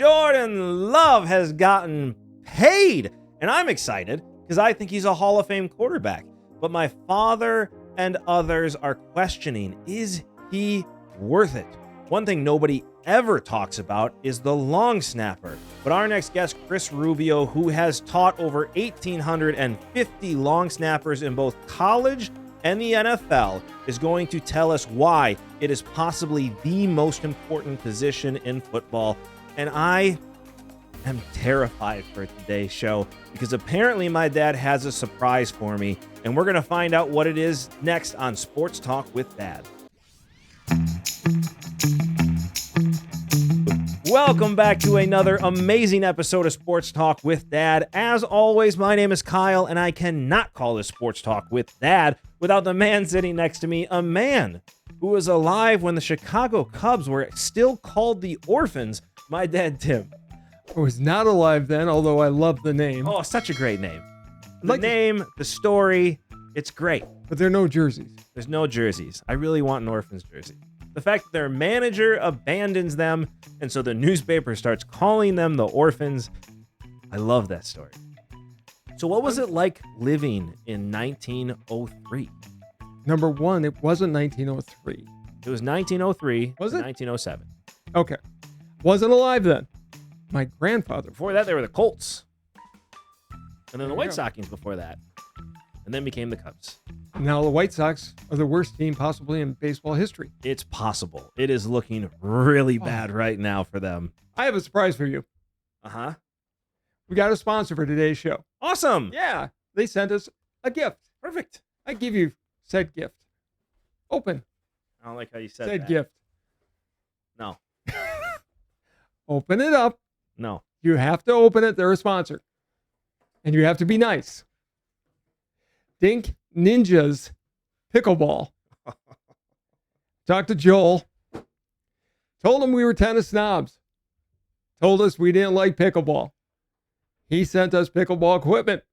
Jordan Love has gotten paid, and I'm excited because I think he's a Hall of Fame quarterback. But my father and others are questioning, is he worth it? One thing nobody ever talks about is the long snapper. But our next guest, Chris Rubio, who has taught over 1,850 long snappers in both college and the NFL, is going to tell us why it is possibly the most important position in football. And I am terrified for today's show because apparently my dad has a surprise for me, and we're going to find out what it is next on Sports Talk with Dad. Welcome back to another amazing episode of Sports Talk with Dad. As always, my name is Kyle, and I cannot call this Sports Talk with Dad without the man sitting next to me, a man who was alive when the Chicago Cubs were still called the Orphans, my dad, Tim. I was not alive then, although I love the name. Oh, such a great name. The name, the story, it's great. But there are no jerseys. There's no jerseys. I really want an Orphans jersey. The fact that their manager abandons them, and so the newspaper starts calling them the Orphans. I love that story. So what was it like living in 1903? Number one, it wasn't 1903. It was 1903 Was to it? 1907. Okay. Wasn't alive then. My grandfather. Before that, they were the Colts. And then the There you White go. Sox before that. And then became the Cubs. Now the White Sox are the worst team possibly in baseball history. It's possible. It is looking really bad right now for them. I have a surprise for you. Uh-huh. We got a sponsor for today's show. Awesome. Yeah. They sent us a gift. Perfect. I give you said gift. Open I don't like how you said said that. gift. No. Open it up. No. You have to open it. They're a sponsor. And you have to be nice. Dink Ninjas Pickleball. Talked to Joel. Told him we were tennis snobs. Told us we didn't like pickleball. He sent us pickleball equipment.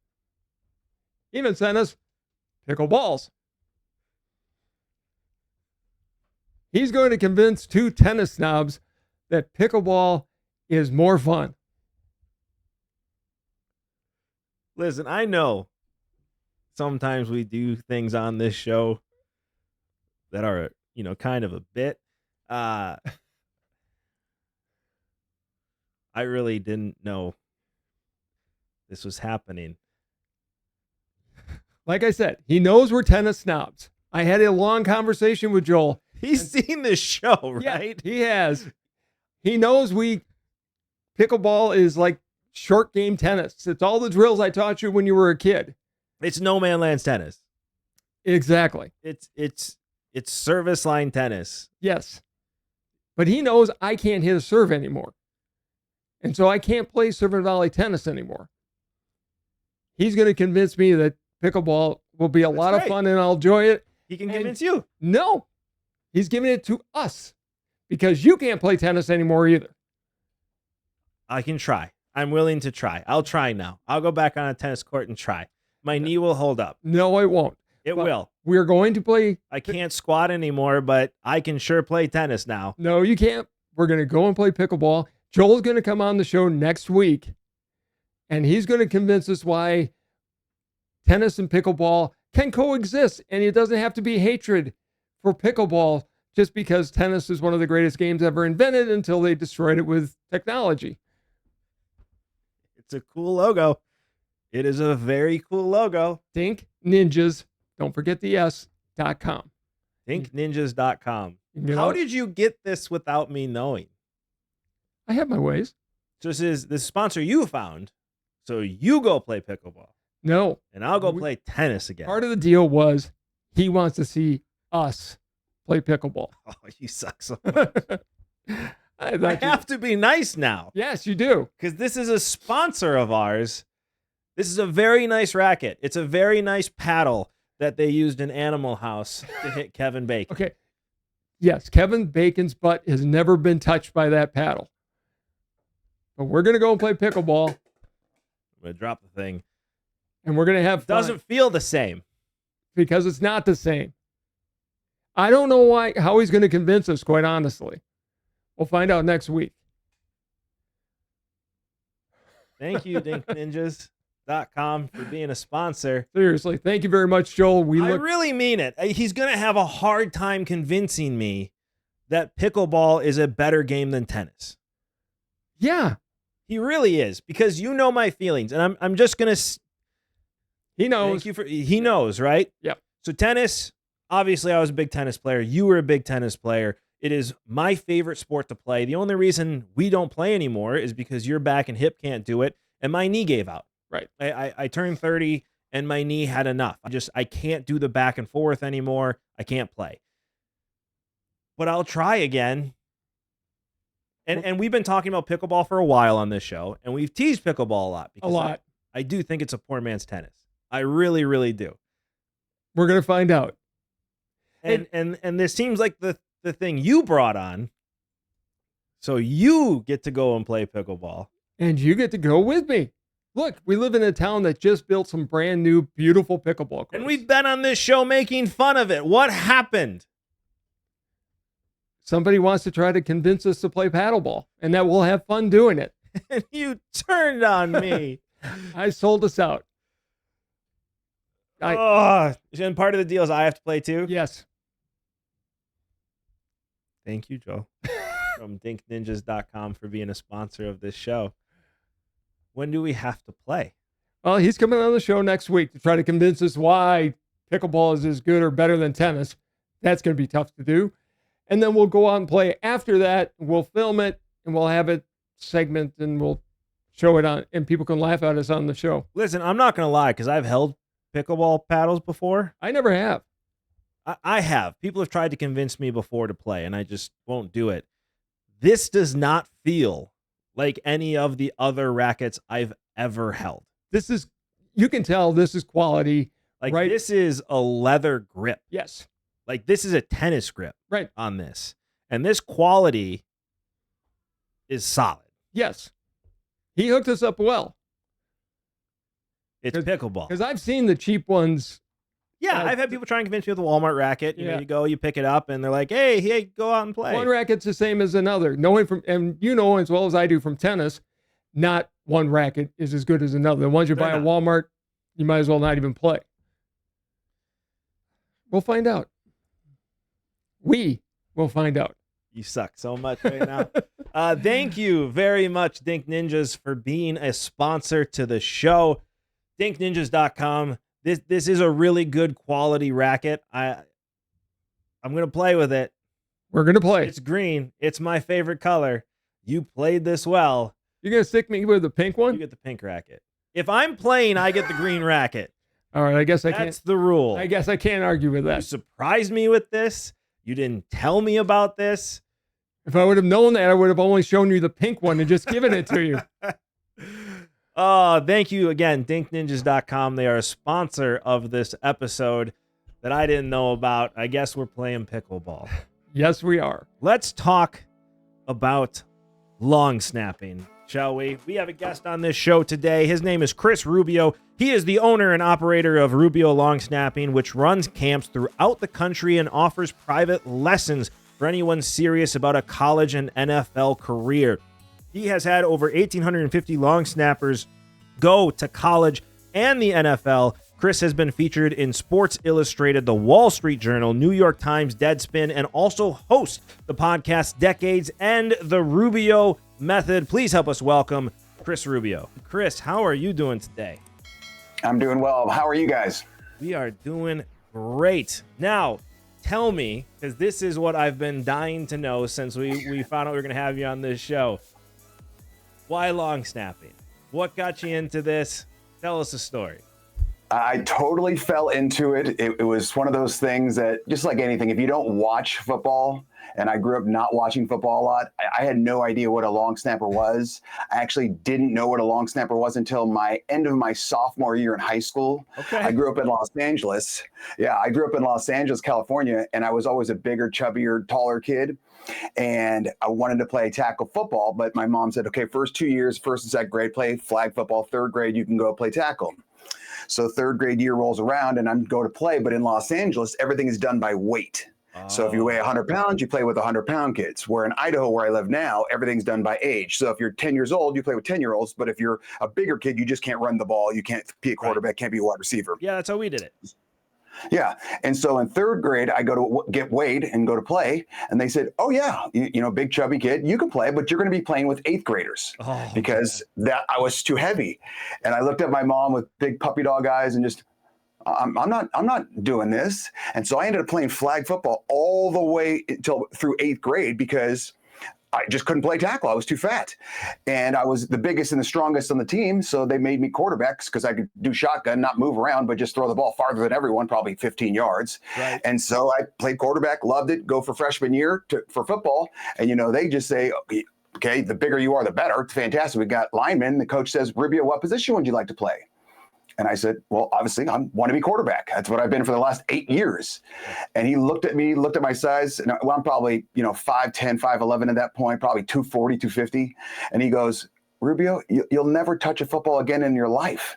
Even sent us pickleballs. He's going to convince two tennis snobs that pickleball is more fun. Listen, I know sometimes we do things on this show that are, kind of a bit. I really didn't know this was happening. Like I said, he knows we're tennis snobs. I had a long conversation with Joel. He's seen this show, right? Yeah, he has. He knows pickleball is like short game tennis. It's all the drills I taught you when you were a kid. It's no man lands tennis. Exactly. It's service line tennis. Yes. But he knows I can't hit a serve anymore. And so I can't play serve and volley tennis anymore. He's going to convince me that pickleball will be a lot of fun and I'll enjoy it. He can convince you. No. He's giving it to us because you can't play tennis anymore either. I can try. I'm willing to try. I'll try now. I'll go back on a tennis court and try. My knee will hold up. No, it won't. It But will. We're going to play. I can't squat anymore, but I can sure play tennis now. No, you can't. We're going to go and play pickleball. Joel's going to come on the show next week, and he's going to convince us why tennis and pickleball can coexist, and it doesn't have to be hatred for pickleball just because tennis is one of the greatest games ever invented until they destroyed it with technology. It's a cool logo. It is a very cool logo. Dink Ninjas, don't forget the S.com. Thinkninjas.com. You know, How did you get this without me knowing? I have my ways. So this is the sponsor you found. So you go play pickleball. No, And I'll go play tennis again. part of the deal was he wants to see us play pickleball. Oh, you suck so much. I thought you- have to be nice now. Yes, you do. Because this is a sponsor of ours. This is a very nice racket. It's a very nice paddle that they used in Animal House to hit Kevin Bacon. Okay. Yes, Kevin Bacon's butt has never been touched by that paddle. But we're going to go and play pickleball, I'm going to drop the thing. and we're going to have fun Doesn't feel the same. because it's not the same. I don't know how he's going to convince us, quite honestly. We'll find out next week. Thank you, dinkninjas.com, for being a sponsor. Seriously, thank you very much, Joel. I really mean it. He's going to have a hard time convincing me that pickleball is a better game than tennis. Yeah. He really is, because you know my feelings, and I'm just going to... He knows. He knows, right? Yep. So tennis, obviously I was a big tennis player. You were a big tennis player. It is my favorite sport to play. The only reason we don't play anymore is because your back and hip can't do it, and my knee gave out. Right. I turned 30, and my knee had enough. I can't do the back and forth anymore. I can't play. But I'll try again. And we've been talking about pickleball for a while on this show, and we've teased pickleball a lot. A lot. I do think it's a poor man's tennis. I really, really do. We're going to find out. And this seems like the thing you brought on. So you get to go and play pickleball. And you get to go with me. Look, we live in a town that just built some brand new, beautiful pickleball courts. And we've been on this show making fun of it. What happened? Somebody wants to try to convince us to play paddleball, and that we'll have fun doing it. And you turned on me. I sold us out. And part of the deal is I have to play too? Yes. Thank you, Joe, from dinkninjas.com, for being a sponsor of this show. When do we have to play? Well, he's coming on the show next week to try to convince us why pickleball is as good or better than tennis. That's going to be tough to do. And then we'll go out and play. After that, we'll film it, and we'll have it segment, and we'll show it on, and people can laugh at us on the show. Listen, I'm not going to lie, because I've held pickleball paddles before. I never have. I have. People have tried to convince me before to play, and I just won't do it. This does not feel like any of the other rackets I've ever held. You can tell this is quality. Like, right? This is a leather grip. Yes. Like, this is a tennis grip. Right. On this. And this quality is solid. Yes. He hooked us up well. It's pickleball. Because I've seen the cheap ones. Yeah, I've had people try and convince me with the Walmart racket. You know, you go, you pick it up, and they're like, hey, go out and play. One racket's the same as another. Knowing and you know as well as I do from tennis, not one racket is as good as another. The ones you buy at Walmart, you might as well not even play. We'll find out. We will find out. You suck so much right now. Thank you very much, Dink Ninjas, for being a sponsor to the show. DinkNinjas.com. This is a really good quality racket. I'm going to play with it. We're going to play. It's green. It's my favorite color. You played this well. You're going to stick me with the pink one? You get the pink racket. If I'm playing, I get the green racket. All right, I guess I can't. That's the rule. I guess I can't argue with that. You surprised me with this. You didn't tell me about this. If I would have known that, I would have only shown you the pink one and just given it to you. Thank you again, dinkninjas.com. They are a sponsor of this episode that I didn't know about. I guess we're playing pickleball. Yes, we are. Let's talk about long snapping, shall we? We have a guest on this show today. His name is Chris Rubio. He is the owner and operator of Rubio Long Snapping, which runs camps throughout the country and offers private lessons for anyone serious about a college and NFL career. He has had over 1,850 long snappers go to college and the NFL. Chris has been featured in Sports Illustrated, The Wall Street Journal, New York Times, Deadspin, and also hosts the podcast Decades and the Rubio Method. Please help us welcome Chris Rubio. Chris, how are you doing today? I'm doing well. How are you guys? We are doing great. Now, tell me, because this is what I've been dying to know since we found out we were going to have you on this show. Why long snapping? What got you into this? Tell us a story. I totally fell into it. It was one of those things that, just like anything, if you don't watch football, and I grew up not watching football a lot, I had no idea what a long snapper was. I actually didn't know what a long snapper was until my end of my sophomore year in high school. Okay. I grew up in Los Angeles. Yeah, I grew up in Los Angeles, California, and I was always a bigger, chubbier, taller kid. And I wanted to play tackle football, but my mom said, okay, first 2 years, first and second grade, play flag football. Third grade, you can go play tackle. So third grade year rolls around and I'm going to play, but in Los Angeles, everything is done by weight. So if you weigh Oh. 100 pounds, you play with 100-pound kids. Where in Idaho, where I live now, everything's done by age. So if you're 10 years old, you play with 10-year-olds. But if you're a bigger kid, you just can't run the ball. You can't be a quarterback, can't be a wide receiver. Yeah, that's how we did it. Yeah. And so in third grade, I go to get weighed and go to play. And they said, oh, yeah, you know, big chubby kid, you can play, but you're going to be playing with 8th graders because that I was too heavy. And I looked at my mom with big puppy dog eyes and just, I'm not doing this. And so I ended up playing flag football all the way through 8th grade because I just couldn't play tackle. I was too fat. And I was the biggest and the strongest on the team. So they made me quarterbacks because I could do shotgun, not move around, but just throw the ball farther than everyone, probably 15 yards. Right. And so I played quarterback, loved it, go for freshman year for football. And, you know, they just say, okay, the bigger you are, the better. It's fantastic. We got linemen. The coach says, Rubio, what position would you like to play? And I said, well, obviously, I want to be quarterback. That's what I've been for the last 8 years. And he looked at me, looked at my size. And I'm probably, 5'10", 5'11" at that point, probably 240, 250. And he goes, Rubio, you'll never touch a football again in your life.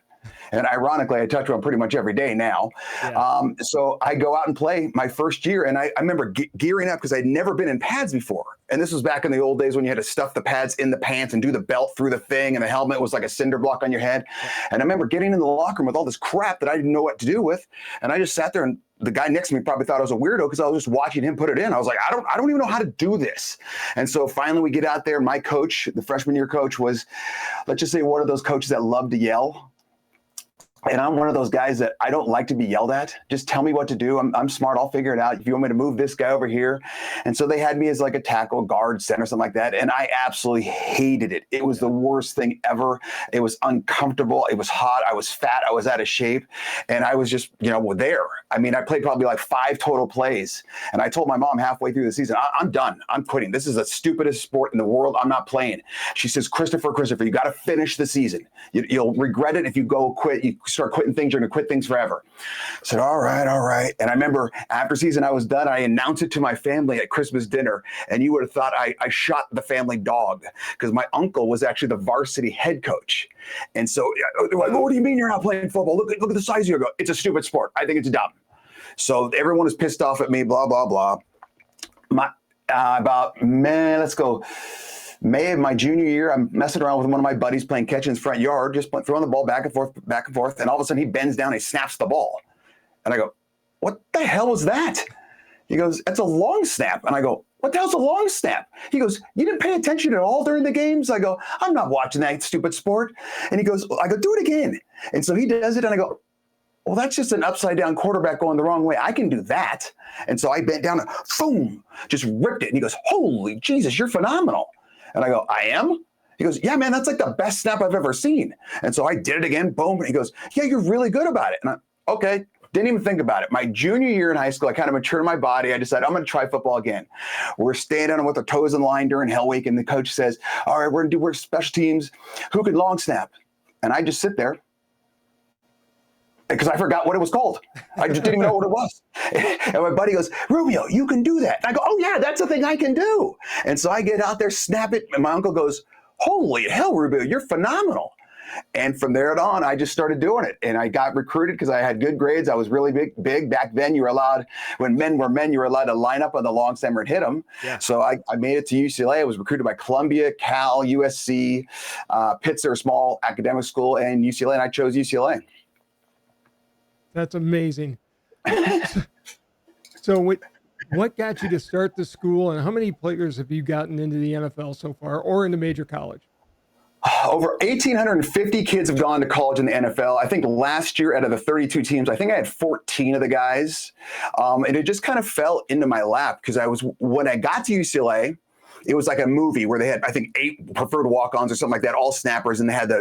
And ironically, I touch one pretty much every day now. Yeah. So I go out and play my first year. And I remember gearing up because I'd never been in pads before. And this was back in the old days when you had to stuff the pads in the pants and do the belt through the thing. And the helmet was like a cinder block on your head. And I remember getting in the locker room with all this crap that I didn't know what to do with. And I just sat there, and the guy next to me probably thought I was a weirdo because I was just watching him put it in. I was like, I don't even know how to do this. And so finally we get out there. My coach, the freshman year coach, was, let's just say, one of those coaches that loved to yell. And I'm one of those guys that I don't like to be yelled at. Just tell me what to do. I'm smart. I'll figure it out. If you want me to move this guy over here. And so they had me as like a tackle, guard, center, something like that. And I absolutely hated it. It was the worst thing ever. It was uncomfortable. It was hot. I was fat. I was out of shape. And I was just, there. I mean, I played probably like 5 total plays. And I told my mom halfway through the season, I'm done. I'm quitting. This is the stupidest sport in the world. I'm not playing. She says, Christopher, you got to finish the season. You'll regret it if you go quit. You start quitting things, you're going to quit things forever. I said, all right. And I remember after season I was done, I announced it to my family at Christmas dinner. And you would have thought I shot the family dog because my uncle was actually the varsity head coach. And so, what do you mean you're not playing football? Look at the size of you. Go, it's a stupid sport. I think it's dumb. So everyone is pissed off at me, blah, blah, blah. May of my junior year, I'm messing around with one of my buddies playing catch in his front yard, just throwing the ball back and forth. And all of a sudden he bends down, he snaps the ball. And I go, what the hell was that? He goes, that's a long snap. And I go, what the hell's a long snap? He goes, you didn't pay attention at all during the games? I go, I'm not watching that stupid sport. And he goes, I go, do it again. And so he does it. And I go, well, that's just an upside down quarterback going the wrong way. I can do that. And so I bent down and boom, just ripped it. And he goes, holy Jesus, you're phenomenal. And I go, I am? He goes, yeah, man, that's like the best snap I've ever seen. And so I did it again, boom. And he goes, yeah, you're really good about it. And I, okay, didn't even think about it. My junior year in high school, I kind of matured my body. I decided I'm going to try football again. We're standing with our toes in line during Hell Week. And the coach says, all right, we're special teams. Who can long snap? And I just sit there because I forgot what it was called. I just didn't even know what it was. And my buddy goes, Rubio, you can do that. And I go, oh yeah, that's the thing I can do. And so I get out there, snap it. And my uncle goes, holy hell, Rubio, you're phenomenal. And from there on, I just started doing it. And I got recruited because I had good grades. I was really big. Back then, you were allowed, when men were men, you were allowed to line up on the long snapper and hit them. Yeah. So I made it to UCLA. I was recruited by Columbia, Cal, USC, Pittsburgh, a small academic school, and UCLA. And I chose UCLA. That's amazing. So what got you to start the school, and how many players have you gotten into the NFL so far or into major college? Over 1,850 kids have gone to college in the NFL. I think last year out of the 32 teams, I think I had 14 of the guys. And it just kind of fell into my lap because when I got to UCLA, it was like a movie where they had, I think, 8 preferred walk-ons or something like that, all snappers, and they had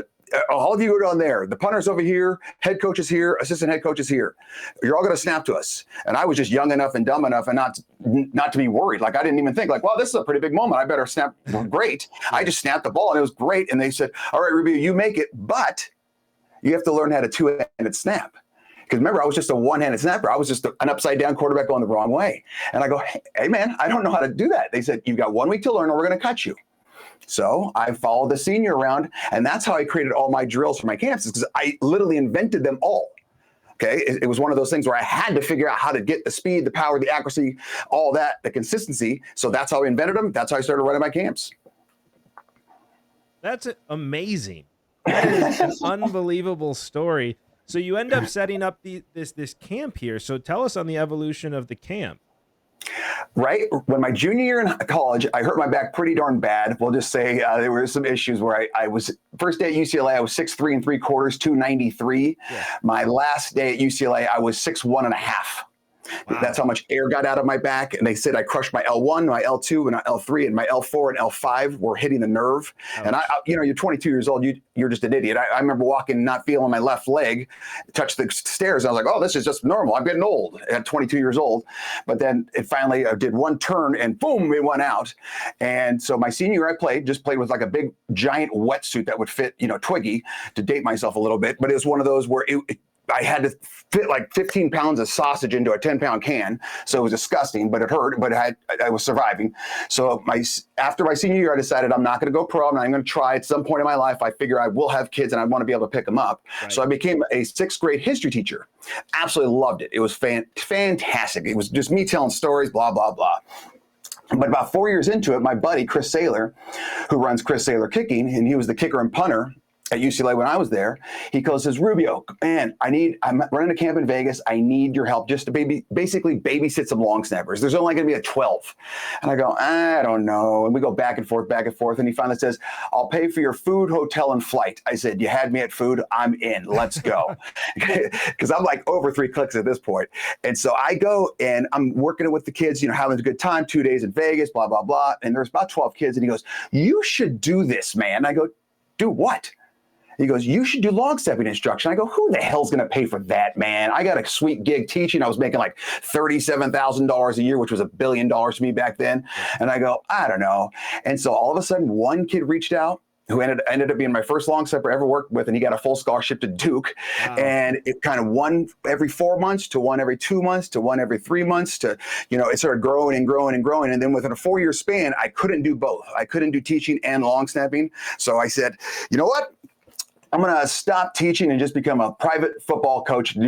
all of you go down there. The punter's over here, head coach is here, assistant head coach is here. You're all going to snap to us. And I was just young enough and dumb enough and not to be worried. Like I didn't even think like, well, this is a pretty big moment. I better snap. Great. I just snapped the ball and it was great. And they said, all right, Rubio, you make it, but you have to learn how to 2-handed snap. Because remember, I was just a one-handed snapper. I was just an upside-down quarterback going the wrong way. And I go, hey, man, I don't know how to do that. They said, you've got 1 week to learn or we're going to cut you. So I followed the senior around, and that's how I created all my drills for my camps, because I literally invented them all. Okay. It was one of those things where I had to figure out how to get the speed, the power, the accuracy, all that, the consistency. So that's how I invented them. That's how I started running my camps. That's amazing. That is an unbelievable story. So you end up setting up this camp here. So tell us on the evolution of the camp. Right when my junior year in college, I hurt my back pretty darn bad. We'll just say there were some issues where I was first day at UCLA, I was 6'3 3/4, 293. Yeah. My last day at UCLA, I was 6'1 1/2. Wow. That's how much air got out of my back. And they said I crushed my L1, my L2, and my L3, and my L4 and L5 were hitting the nerve. Ouch. And you're 22 years old. You're just an idiot. I remember walking, not feeling my left leg, touched the stairs. And I was like, oh, this is just normal. I'm getting old at 22 years old. But then it finally did one turn and boom, it went out. And so my senior year, I just played with like a big giant wetsuit that would fit, Twiggy, to date myself a little bit. But it was one of those where I had to fit like 15 pounds of sausage into a 10-pound can. So it was disgusting, but it hurt, but I was surviving. So after my senior year, I decided I'm not going to go pro. I'm not going to try. At some point in my life, I figure I will have kids and I want to be able to pick them up. Right. So I became a 6th grade history teacher. Absolutely loved it. It was fantastic. It was just me telling stories, blah, blah, blah. But about 4 years into it, my buddy, Chris Saylor, who runs Chris Saylor Kicking, and he was the kicker and punter at UCLA when I was there, he says, Rubio, man, I'm running a camp in Vegas. I need your help just to basically babysit some long snappers. There's only going to be 12. And I go, I don't know. And we go back and forth. And he finally says, I'll pay for your food, hotel, and flight. I said, you had me at food. I'm in. Let's go. Because I'm like over 3 clicks at this point. And so I go and I'm working with the kids, having a good time, 2 days in Vegas, blah, blah, blah. And there's about 12 kids. And he goes, you should do this, man. I go, do what? He goes, you should do log stepping instruction. I go, who the hell's going to pay for that, man? I got a sweet gig teaching. I was making like $37,000 a year, which was $1 billion to me back then. And I go, I don't know. And so all of a sudden, one kid reached out who ended up being my first long stepper I ever worked with, and he got a full scholarship to Duke. Wow. And it kind of one every 4 months to one every 2 months to one every 3 months to, it started growing and growing and growing. And then within a 4-year span, I couldn't do both. I couldn't do teaching and long snapping. So I said, you know what? I'm going to stop teaching and just become a private football coach,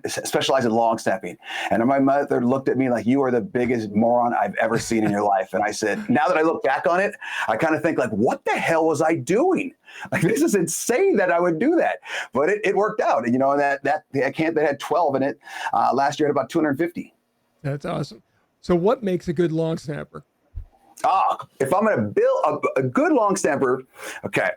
specialize in long snapping. And my mother looked at me like, you are the biggest moron I've ever seen in your life. And I said, now that I look back on it, I kind of think like, what the hell was I doing? Like, this is insane that I would do that. But it worked out. And, that camp that had 12 in it last year had about 250. That's awesome. So what makes a good long snapper? If I'm going to build a good long snapper, okay.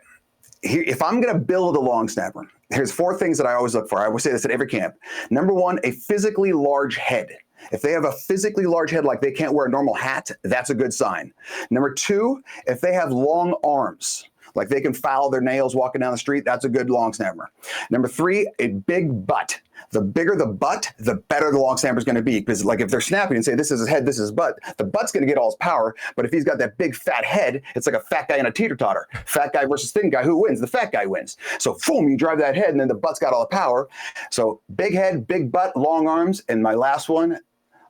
If I'm going to build a long snapper, here's 4 things that I always look for. I always say this at every camp. Number 1, a physically large head. If they have a physically large head, like they can't wear a normal hat, that's a good sign. Number 2, if they have long arms, like they can file their nails walking down the street, that's a good long snapper. Number 3, a big butt. The bigger the butt, the better the long snapper is going to be. Because like if they're snapping and say, this is his head, this is his butt, the butt's going to get all his power. But if he's got that big fat head, it's like a fat guy in a teeter-totter. Fat guy versus thin guy, who wins? The fat guy wins. So boom, you drive that head and then the butt's got all the power. So big head, big butt, long arms. And my last one,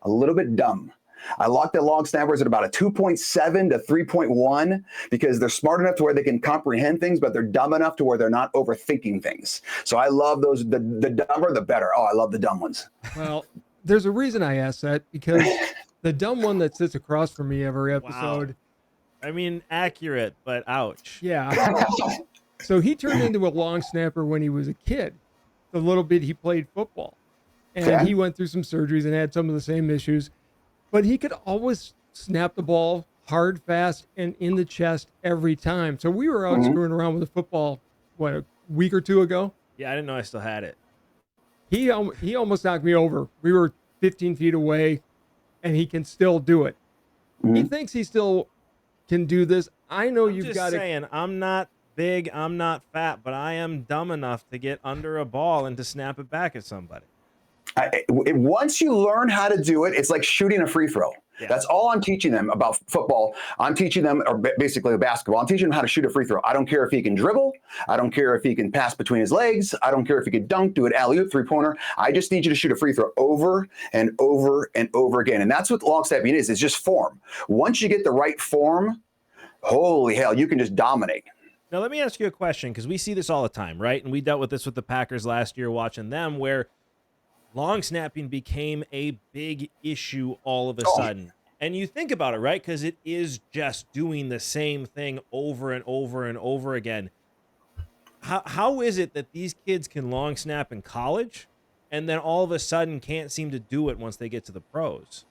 a little bit dumb. I locked the long snappers at about a 2.7 to 3.1 because they're smart enough to where they can comprehend things, but they're dumb enough to where they're not overthinking things. So I love those. The dumber, the better. Oh, I love the dumb ones. Well, there's a reason I asked that, because the dumb one that sits across from me every episode. Wow. I mean, accurate, but ouch. Yeah. So he turned into a long snapper when he was a kid. The little bit he played football. And he went through some surgeries and had some of the same issues. But he could always snap the ball hard, fast, and in the chest every time. So we were out screwing around with the football, a week or 2 ago? Yeah, I didn't know I still had it. He almost knocked me over. We were 15 feet away, and he can still do it. He thinks he still can do this. I know you've got to... saying, I'm not big, I'm not fat, but I am dumb enough to get under a ball and to snap it back at somebody. Once you learn how to do it, it's like shooting a free throw. Yeah. That's all I'm teaching them about football. I'm teaching them, or basically basketball, I'm teaching them how to shoot a free throw. I don't care if he can dribble. I don't care if he can pass between his legs. I don't care if he can dunk, do an alley-oop, 3-pointer. I just need you to shoot a free throw over and over and over again. And that's what long snapping is. It's just form. Once you get the right form, holy hell, you can just dominate. Now, let me ask you a question, because we see this all the time, right? And we dealt with this with the Packers last year watching them, where long snapping became a big issue all of a Oh, sudden. And you think about it, right? Because it is just doing the same thing over and over and over again. How is it that these kids can long snap in college and then all of a sudden can't seem to do it once they get to the pros?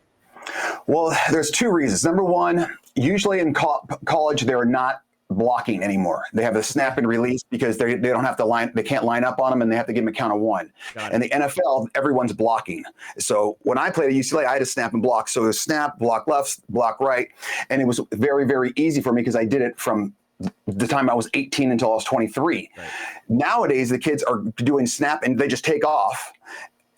well, there's two reasons. Number one, usually in college, they're not blocking anymore. They have the snap and release because they don't have to they can't line up on them, and they have to give them a count of one. In the NFL, everyone's blocking. So when I played at UCLA, I had to snap and block. So it was snap, block left, block right. And it was very, very easy for me because I did it from the time I was 18 until I was 23. Right. Nowadays, the kids are doing snap and they just take off.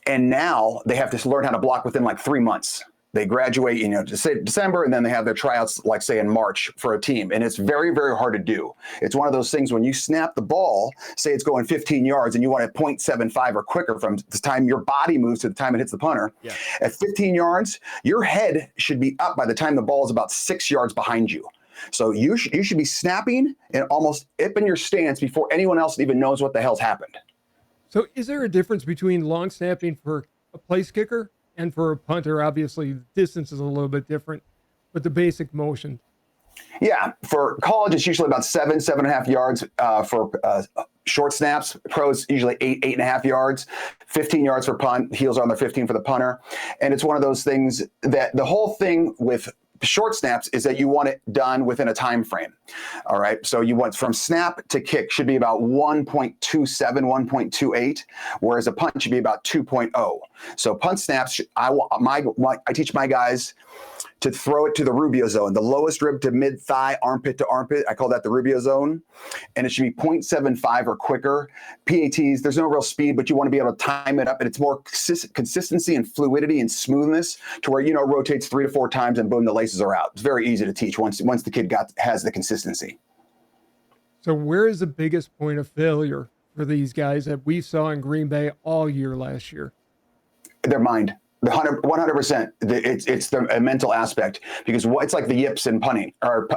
And now they have to learn how to block within like 3 months. They graduate, December, and then they have their tryouts, like say in March for a team. And it's very, very hard to do. It's one of those things when you snap the ball, say it's going 15 yards and you want it 0.75 or quicker from the time your body moves to the time it hits the punter. Yeah. At 15 yards, your head should be up by the time the ball is about 6 yards behind you. So you should be snapping and almost up in your stance before anyone else even knows what the hell's happened. So is there a difference between long snapping for a place kicker and for a punter? Obviously, the distance is a little bit different, but the basic motion. Yeah, for college, it's usually about 7.5 yards for short snaps. Pros, usually 8.5 yards, 15 yards for punt. Heels are on their 15 for the punter. And it's one of those things that the whole thing with short snaps is that you want it done within a time frame. All right. So you want from snap to kick should be about 1.27, 1.28, whereas a punt should be about 2.0. So punt snaps, I teach my guys to throw it to the Rubio zone, the lowest rib to mid thigh, armpit to armpit. I call that the Rubio zone. And it should be 0.75 or quicker. PATs, there's no real speed, but you want to be able to time it up. And it's more consistency and fluidity and smoothness to where, rotates 3 to 4 times and boom, the laces are out. It's very easy to teach once the kid has the consistency. So where is the biggest point of failure for these guys that we saw in Green Bay all year last year? Their mind. 100%. It's the mental aspect, because it's like the yips in putting or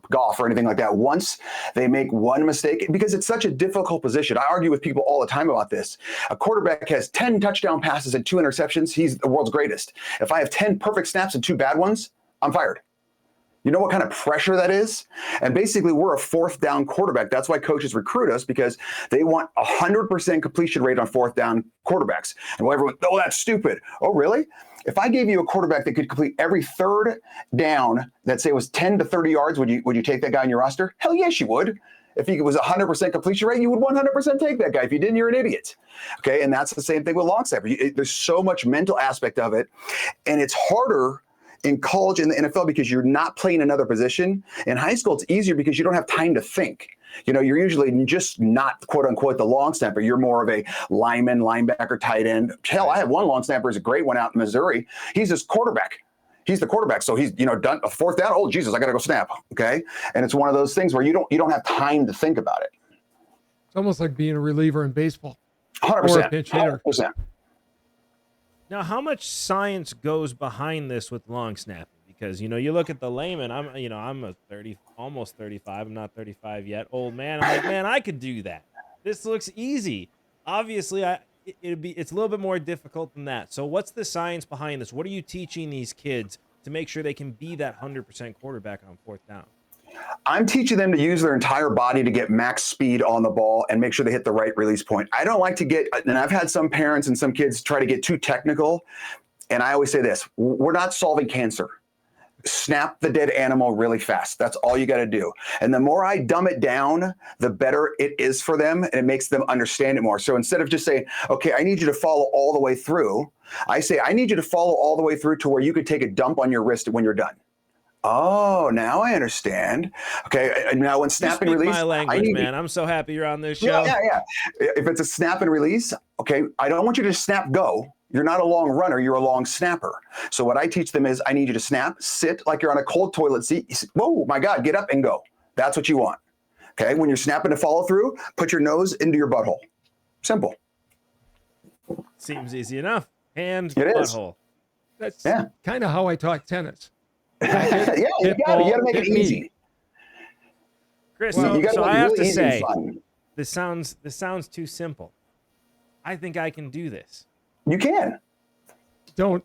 golf or anything like that. Once they make one mistake, because it's such a difficult position. I argue with people all the time about this. A quarterback has 10 touchdown passes and 2 interceptions. He's the world's greatest. If I have 10 perfect snaps and 2 bad ones, I'm fired. You know what kind of pressure that is? And basically, we're a 4th down quarterback. That's why coaches recruit us, because they want 100% completion rate on 4th down quarterbacks. And everyone, oh, that's stupid. Oh, really? If I gave you a quarterback that could complete every 3rd down that, say, was 10 to 30 yards, would you take that guy on your roster? Hell yes, you would. If he was 100% completion rate, you would 100% take that guy. If you didn't, you're an idiot. Okay, and that's the same thing with long snapper. There's so much mental aspect of it, and it's harder in college and the NFL because you're not playing another position. In high school, it's easier because you don't have time to think. You're usually just not, quote unquote, the long snapper. You're more of a lineman, linebacker, tight end. Hell, I have one long snapper who's a great one out in Missouri. He's his quarterback. He's the quarterback. So he's, done a 4th down. Oh, Jesus, I got to go snap. Okay. And it's one of those things where you don't have time to think about it. It's almost like being a reliever in baseball. 100%. Or a pinch hitter. 100%. Now, how much science goes behind this with long snapping? Because, you look at the layman, I'm a 30, almost 35. I'm not 35 yet. Old man. I'm like, man, I could do that. This looks easy. Obviously, it's a little bit more difficult than that. So what's the science behind this? What are you teaching these kids to make sure they can be that 100% quarterback on 4th down? I'm teaching them to use their entire body to get max speed on the ball and make sure they hit the right release point. I don't like to and I've had some parents and some kids try to get too technical. And I always say this, we're not solving cancer. Snap the dead animal really fast. That's all you got to do. And the more I dumb it down, the better it is for them. And it makes them understand it more. So instead of just saying, okay, I need you to follow all the way through, I say, I need you to follow all the way through to where you could take a dump on your wrist when you're done. Oh, now I understand. Okay, and now when snap and release, my language, man. I'm so happy you're on this show. Yeah. If it's a snap and release, okay, I don't want you to snap go. You're not a long runner, you're a long snapper. So what I teach them is I need you to snap, sit like you're on a cold toilet seat. Whoa, my God, get up and go. That's what you want. Okay, when you're snapping to follow through, put your nose into your butthole. Simple. Seems easy enough. Hand, it butthole. That's kind of how I taught tennis. Yeah, you got to make it easy. Chris, Well, so I have to say, this sounds too simple. I think I can do this. You can.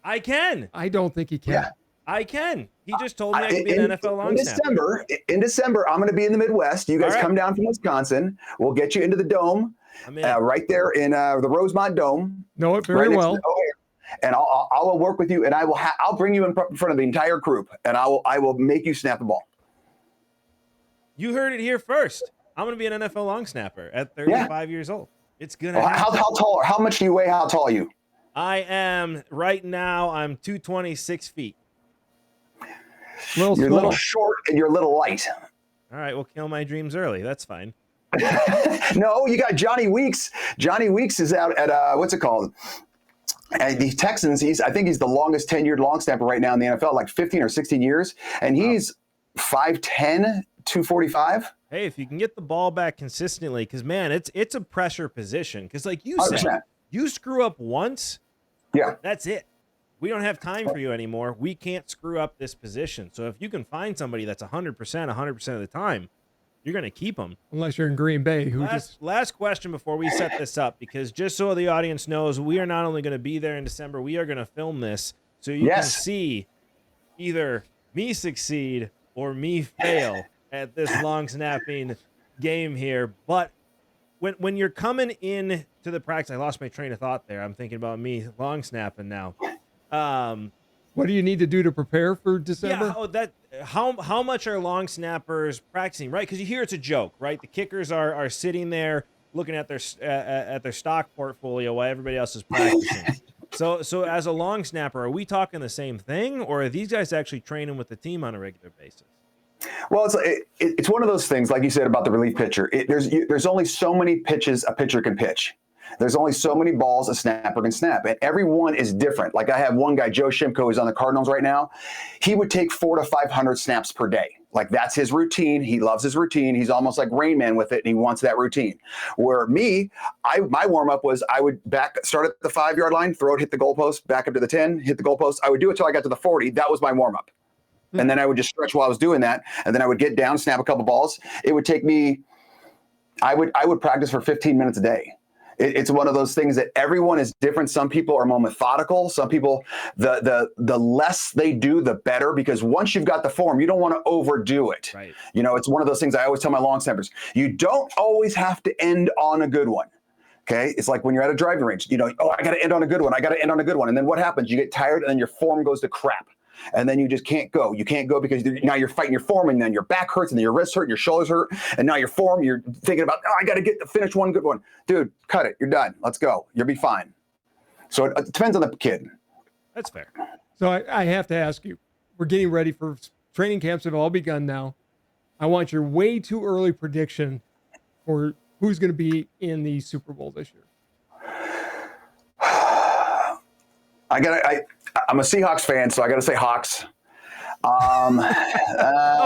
I can. I don't think he can. Yeah. I can. He just told me I could be an NFL long snapper. In December, I'm going to be in the Midwest. You guys All right. come down from Wisconsin. We'll get you into the dome, I'm in. right there in the Rosemont Dome. Know it very right well. And I'll work with you, and I'll bring you in front of the entire group, and I will make you snap the ball. You heard it here first. I'm going to be an NFL long snapper at 35 years old. It's going to happen. How tall? How much do you weigh? How tall are you? I am right now. I'm 226 feet. You're a little short and you're a little light. All right, we'll kill my dreams early. That's fine. No, you got Johnny Weeks. Johnny Weeks is out at what's it called? And the Texans. I think he's the longest tenured long snapper right now in the NFL, like 15 or 16 years, and he's 5'10", 245. Hey, if you can get the ball back consistently, because man, it's a pressure position. Because like you 100%. said, you screw up once, yeah, that's it. We don't have time for you anymore. We can't screw up this position. So if you can find somebody that's 100% of the time, you're going to keep them. Unless you're in Green Bay. Last question before we set this up, because just so the audience knows, we are not only going to be there in December, we are going to film this so you can see either me succeed or me fail at this long snapping game here. But when you're coming in to the practice, I lost my train of thought there. I'm thinking about me long snapping now. What do you need to do to prepare for December? How much are long snappers practicing, right? Because you hear it's a joke, right? The kickers are sitting there looking at their stock portfolio while everybody else is practicing. So as a long snapper, are we talking the same thing, or are these guys actually training with the team on a regular basis? Well, it's one of those things, like you said about the relief pitcher. There's only so many pitches a pitcher can pitch. There's only so many balls a snapper can snap, and every one is different. Like I have one guy, Joe Shimko, who's on the Cardinals right now. He would take 400 to 500 snaps per day. Like that's his routine. He loves his routine. He's almost like Rain Man with it, and he wants that routine. Where me, my warm up was I would start at the 5-yard line, throw it, hit the goalpost, back up to the 10, hit the goalpost. I would do it till I got to the 40. That was my warm up. And then I would just stretch while I was doing that. And then I would get down, snap a couple balls. It would take me, I would practice for 15 minutes a day. It's one of those things that everyone is different. Some people are more methodical. Some people, the less they do, the better, because once you've got the form, you don't want to overdo it. Right. You know, it's one of those things I always tell my long snappers. You don't always have to end on a good one. Okay. It's like when you're at a driving range, I got to end on a good one. And then what happens? You get tired and then your form goes to crap. And then you just can't go. You can't go because now you're fighting your form, and then your back hurts, and then your wrists hurt, and your shoulders hurt, and now your form, you're thinking about, I got to finish one good one. Dude, cut it. You're done. Let's go. You'll be fine. So it depends on the kid. That's fair. So I have to ask you, we're getting ready for training camps have all begun now. I want your way too early prediction for who's going to be in the Super Bowl this year. I'm a Seahawks fan, so I got to say Hawks.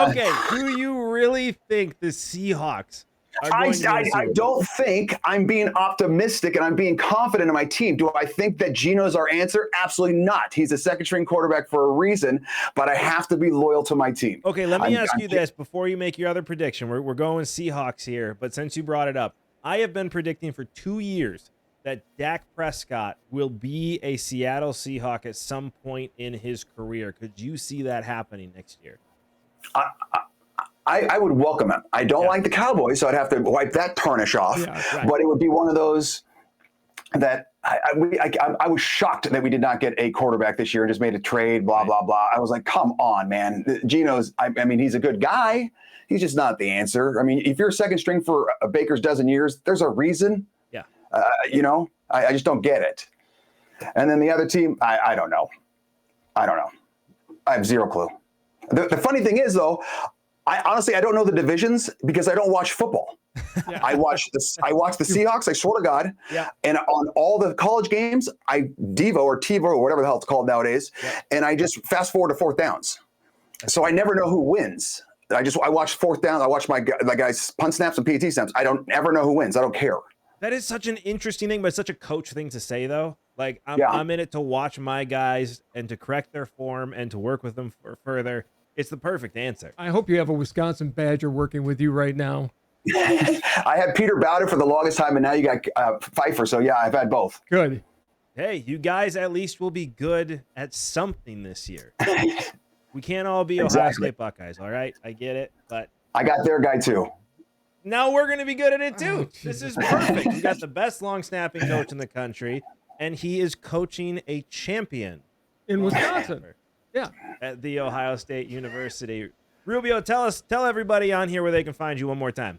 Okay, do you really think the Seahawks are going to the Super Bowl? I don't think I'm being optimistic and I'm being confident in my team. Do I think that Geno's our answer? Absolutely not. He's a second-string quarterback for a reason, but I have to be loyal to my team. Okay, let me ask you this before you make your other prediction. We're going Seahawks here, but since you brought it up, I have been predicting for 2 years that Dak Prescott will be a Seattle Seahawk at some point in his career. Could you see that happening next year? I would welcome him. I don't like the Cowboys, so I'd have to wipe that tarnish off. Yeah, right. But it would be one of those that I was shocked that we did not get a quarterback this year and just made a trade, blah, blah, blah. I was like, come on, man. Geno's, I mean, he's a good guy. He's just not the answer. I mean, if you're a second string for a Baker's dozen years, there's a reason. Yeah. I just don't get it. And then the other team, I don't know. I have zero clue. The funny thing is, though, I don't know the divisions because I don't watch football. Yeah. I watch the Seahawks, I swear to God. Yeah. And on all the college games, I Devo or TiVo or whatever the hell it's called nowadays, and I just fast forward to fourth downs. So I never know who wins. I watch fourth down. I watch my guys punt snaps and PAT snaps. I don't ever know who wins. I don't care. That is such an interesting thing, but it's such a coach thing to say, though. Like, I'm in it to watch my guys and to correct their form and to work with them further. It's the perfect answer. I hope you have a Wisconsin Badger working with you right now. I had Peter Bowden for the longest time, and now you got Pfeiffer. So, yeah, I've had both. Good. Hey, you guys at least will be good at something this year. We can't all be Ohio Exactly. State Buckeyes, all right? I get it, but I got their guy too. now we're going to be good at it too. Oh, This is Jesus. perfect. We got the best long snapping coach in the country, and he is coaching a champion In long Wisconsin. snapper Yeah. at the Ohio State University. Rubio, tell everybody on here where they can find you one more time.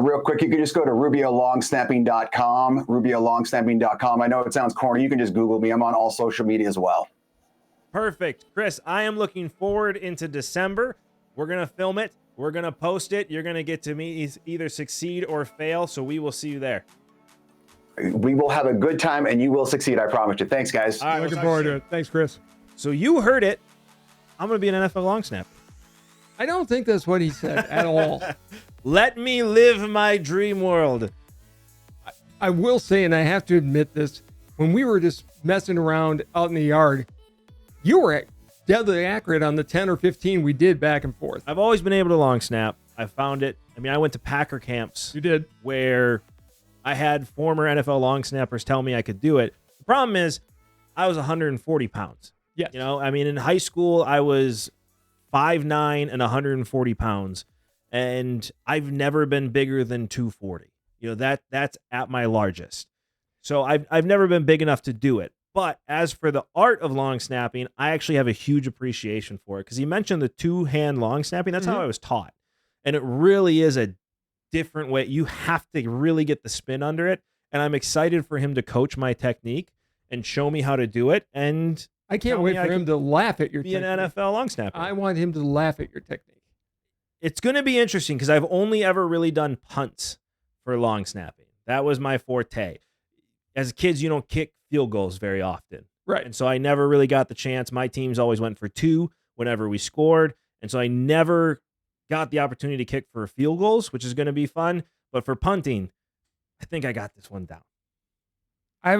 Real quick, you can just go to rubiolongsnapping.com, rubiolongsnapping.com. I know it sounds corny. You can just Google me. I'm on all social media as well. Perfect. Chris, I am looking forward into December. We're going to film it. We're going to post it. You're going to get to meet either succeed or fail, so we will see you there. We will have a good time, and you will succeed. I promise you. Thanks, guys. All right, Looking we'll talk forward to soon. it. Thanks, Chris. So you heard it. I'm going to be an NFL long snapper. I don't think that's what he said at all. Let me live my dream world. I will say, and I have to admit this, when we were just messing around out in the yard, you were deadly accurate on the 10 or 15 we did back and forth. I've always been able to long snap. I found it. I mean, I went to Packer camps You did. where I had former NFL long snappers tell me I could do it. The problem is I was 140 pounds. Yes. You know, I mean, in high school, I was 5'9" and 140 pounds, and I've never been bigger than 240. You know, that's at my largest. So I've never been big enough to do it. But as for the art of long snapping, I actually have a huge appreciation for it because he mentioned the two-hand long snapping. That's how I was taught. And it really is a different way. You have to really get the spin under it. And I'm excited for him to coach my technique and show me how to do it. And I can't Tell wait me I for him could to laugh at your be an technique. NFL long snapper. I want him to laugh at your technique. It's going to be interesting because I've only ever really done punts for long snapping. That was my forte. As kids, you don't kick field goals very often. Right. And so I never really got the chance. My teams always went for two whenever we scored. And so I never got the opportunity to kick for field goals, which is going to be fun. But for punting, I think I got this one down. I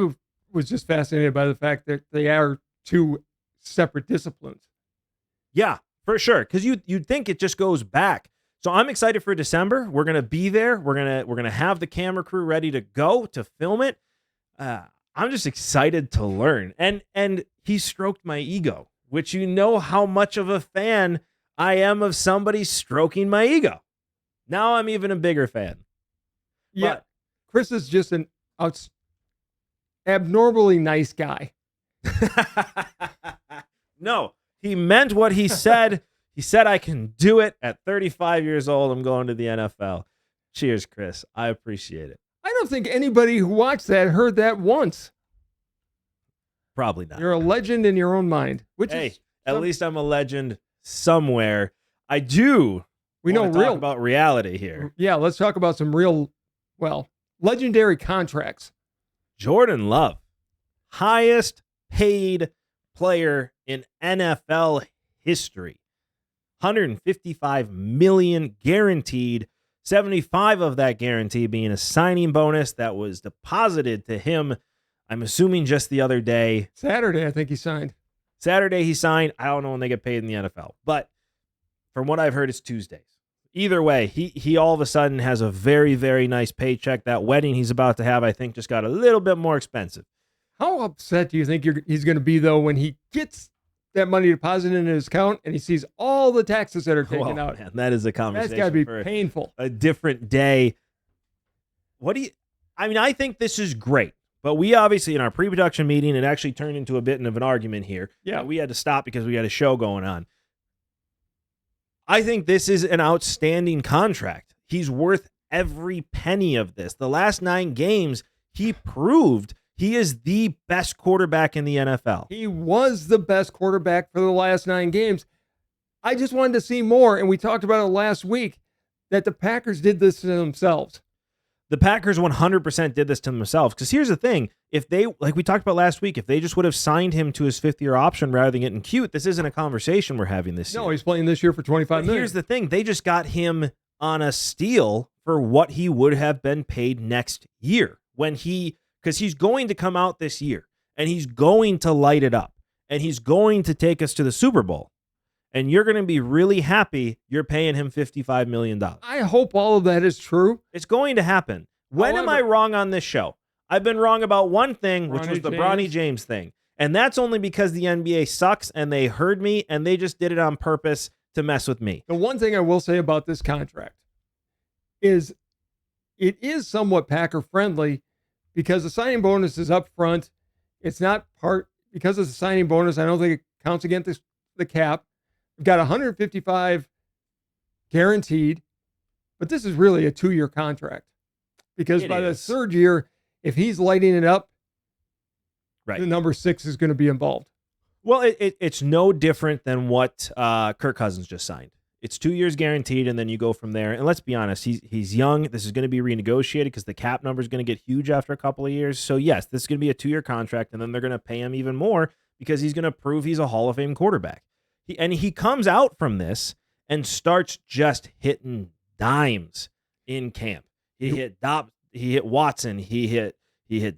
was just fascinated by the fact that they are two separate disciplines. Yeah, for sure. Because you'd think it just goes back. So I'm excited for December. We're gonna be there. We're gonna have the camera crew ready to go to film it. I'm just excited to learn. And he stroked my ego, which you know how much of a fan I am of somebody stroking my ego. Now I'm even a bigger fan. Yeah. Chris is just an abnormally nice guy. No, he meant what he said. He said, I can do it at 35 years old. I'm going to the NFL. Cheers, Chris. I appreciate it. I don't think anybody who watched that heard that once. Probably not. You're a legend in your own mind. Which Hey, is at least I'm a legend somewhere. I do. we know wanna talk real about reality here. Yeah, let's talk about some real, legendary contracts. Jordan Love, highest paid player in NFL history. 155 million guaranteed, 75 of that guarantee being a signing bonus that was deposited to him, I'm assuming just the other day. Saturday, I think he signed. Saturday he signed. I don't know when they get paid in the NFL, but from what I've heard, it's Tuesdays. Either way, he all of a sudden has a very, very nice paycheck. That wedding he's about to have, I think, just got a little bit more expensive. How upset do you think he's going to be, though, when he gets that money deposited in his account and he sees all the taxes that are taken out? Man, that is a That's conversation got to be for painful. a different day. I think this is great, but we obviously in our pre-production meeting, it actually turned into a bit of an argument here. Yeah. We had to stop because we had a show going on. I think this is an outstanding contract. He's worth every penny of this. The last 9 games, he proved he is the best quarterback in the NFL. He was the best quarterback for the last 9 games. I just wanted to see more, and we talked about it last week, that the Packers did this to themselves. The Packers 100% did this to themselves. Because here's the thing. If they, like we talked about last week, if they just would have signed him to his 5th-year option rather than getting cute, this isn't a conversation we're having this year. No, he's playing this year for $25 But million. here's the thing. They just got him on a steal for what he would have been paid next year. Because he's going to come out this year, and he's going to light it up, and he's going to take us to the Super Bowl. And you're going to be really happy you're paying him $55 million. I hope all of that is true. It's going to happen. When am I However- wrong on this show? I've been wrong about one thing, which was the Bronny Bronny James thing. And that's only because the NBA sucks and they heard me and they just did it on purpose to mess with me. The one thing I will say about this contract is it is somewhat Packer friendly because the signing bonus is up front. It's not part because of the signing bonus. I don't think it counts against the cap. We've got 155 guaranteed, but this is really a 2-year contract because by the third year, if he's lighting it up, right, the number 6 is going to be involved. Well, it's no different than what Kirk Cousins just signed. It's 2 years guaranteed, and then you go from there. And let's be honest, he's young. This is going to be renegotiated because the cap number is going to get huge after a couple of years. So, yes, this is going to be a 2-year contract, and then they're going to pay him even more because he's going to prove he's a Hall of Fame quarterback. He comes out from this and starts just hitting dimes in camp. He hit Watson. He hit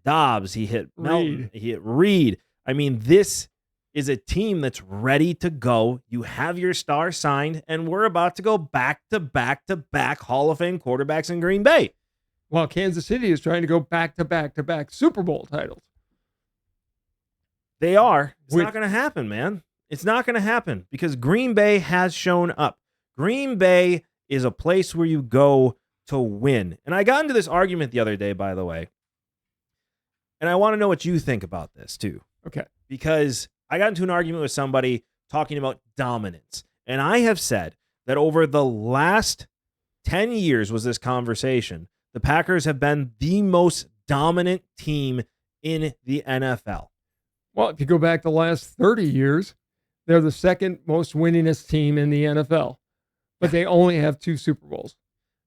Dobbs. He hit Melton. He hit Reed. I mean, this is a team that's ready to go. You have your star signed, and we're about to go back to back to back Hall of Fame quarterbacks in Green Bay. While Kansas City is trying to go back to back to back Super Bowl titles. They are. It's not going to happen, man. It's not going to happen because Green Bay has shown up. Green Bay is a place where you go to win. And I got into this argument the other day, by the way, and I want to know what you think about this too. Okay. Because I got into an argument with somebody talking about dominance. And I have said that over the last 10 years was this conversation, the Packers have been the most dominant team in the NFL. Well, if you go back the last 30 years, they're the second most winningest team in the NFL. But they only have 2 Super Bowls.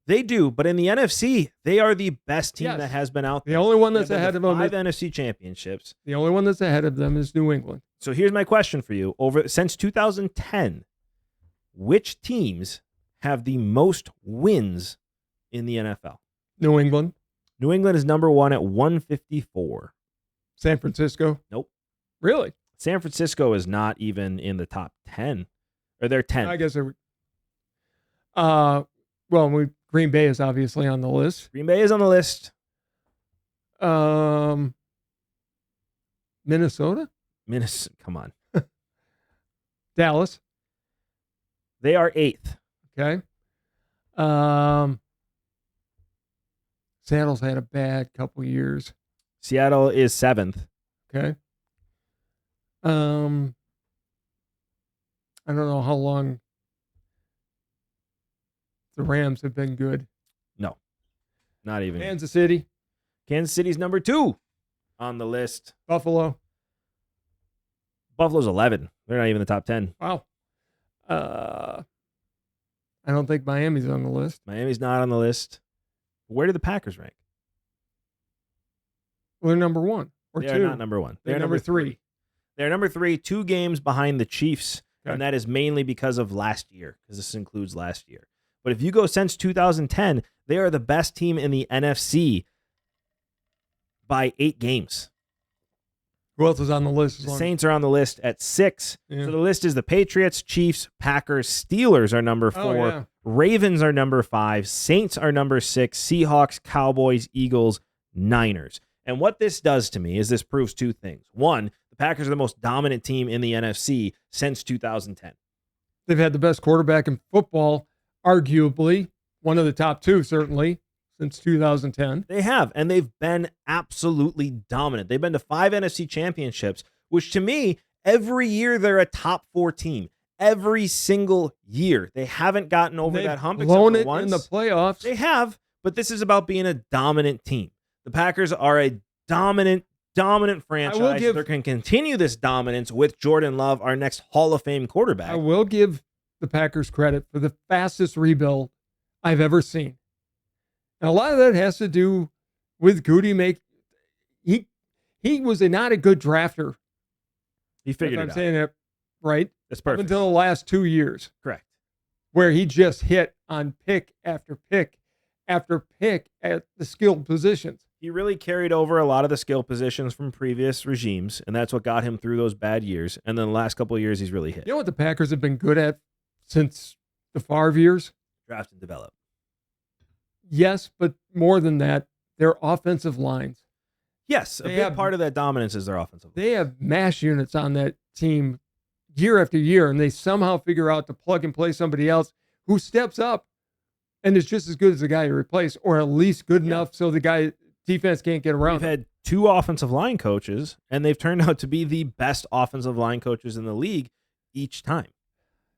They do, but in the NFC, they are the best team that has been out there. The only one that's ahead of them 5 NFC championships. The only one that's ahead of them is New England. So here's my question for you. Since 2010, which teams have the most wins in the NFL? New England. New England is number 1 at 154. San Francisco. Nope. Really? San Francisco is not even in the top 10. Or they're 10. I guess they're Green Bay is obviously on the list. Green Bay is on the list. Minnesota? Come on. Dallas. They are 8th. Okay. Seattle's had a bad couple years. Seattle is 7th. Okay. I don't know how long the Rams have been good. No. Not even. Kansas City. Kansas City's number 2 on the list. Buffalo's 11. They're not even in the top 10. Wow. I don't think Miami's on the list. Miami's not on the list. Where do the Packers rank? Well, they're number 1 or 2. They're not number 1. They're number 3. They're number 3, 2 games behind the Chiefs, okay. And that is mainly because of last year, because this includes last year. But if you go since 2010, they are the best team in the NFC by 8 games. Who else is on the list? The Saints are on the list at 6. Yeah. So the list is the Patriots, Chiefs, Packers, Steelers are number 4. Oh, yeah. Ravens are number 5. Saints are number 6. Seahawks, Cowboys, Eagles, Niners. And what this does to me is this proves 2 things. 1, the Packers are the most dominant team in the NFC since 2010. They've had the best quarterback in football, arguably, one of the top 2, certainly, since 2010. They have, and they've been absolutely dominant. They've been to 5 NFC championships, which to me, every year they're a top 4 team. Every single year. They haven't gotten over that hump except blown for it once. in the playoffs. They have, but this is about being a dominant team. The Packers are a dominant franchise. They can continue this dominance with Jordan Love, our next Hall of Fame quarterback. I will give the Packers credit for the fastest rebuild I've ever seen. And a lot of that has to do with Goody he was not a good drafter. He figured it out. I'm saying that right. That's perfect. Up until the last 2 years. Correct. Where he just hit on pick after pick after pick at the skilled positions. He really carried over a lot of the skill positions from previous regimes, and that's what got him through those bad years. And then the last couple of years, he's really hit. You know what the Packers have been good at since the Favre years? Draft and develop. Yes, but more than that, their offensive lines. Yes, a big part of that dominance is their offensive line. They have mash units on that team year after year, and they somehow figure out to plug and play somebody else who steps up and is just as good as the guy you replace, or at least good enough so the guy defense can't get around. We've had 2 offensive line coaches, and they've turned out to be the best offensive line coaches in the league each time.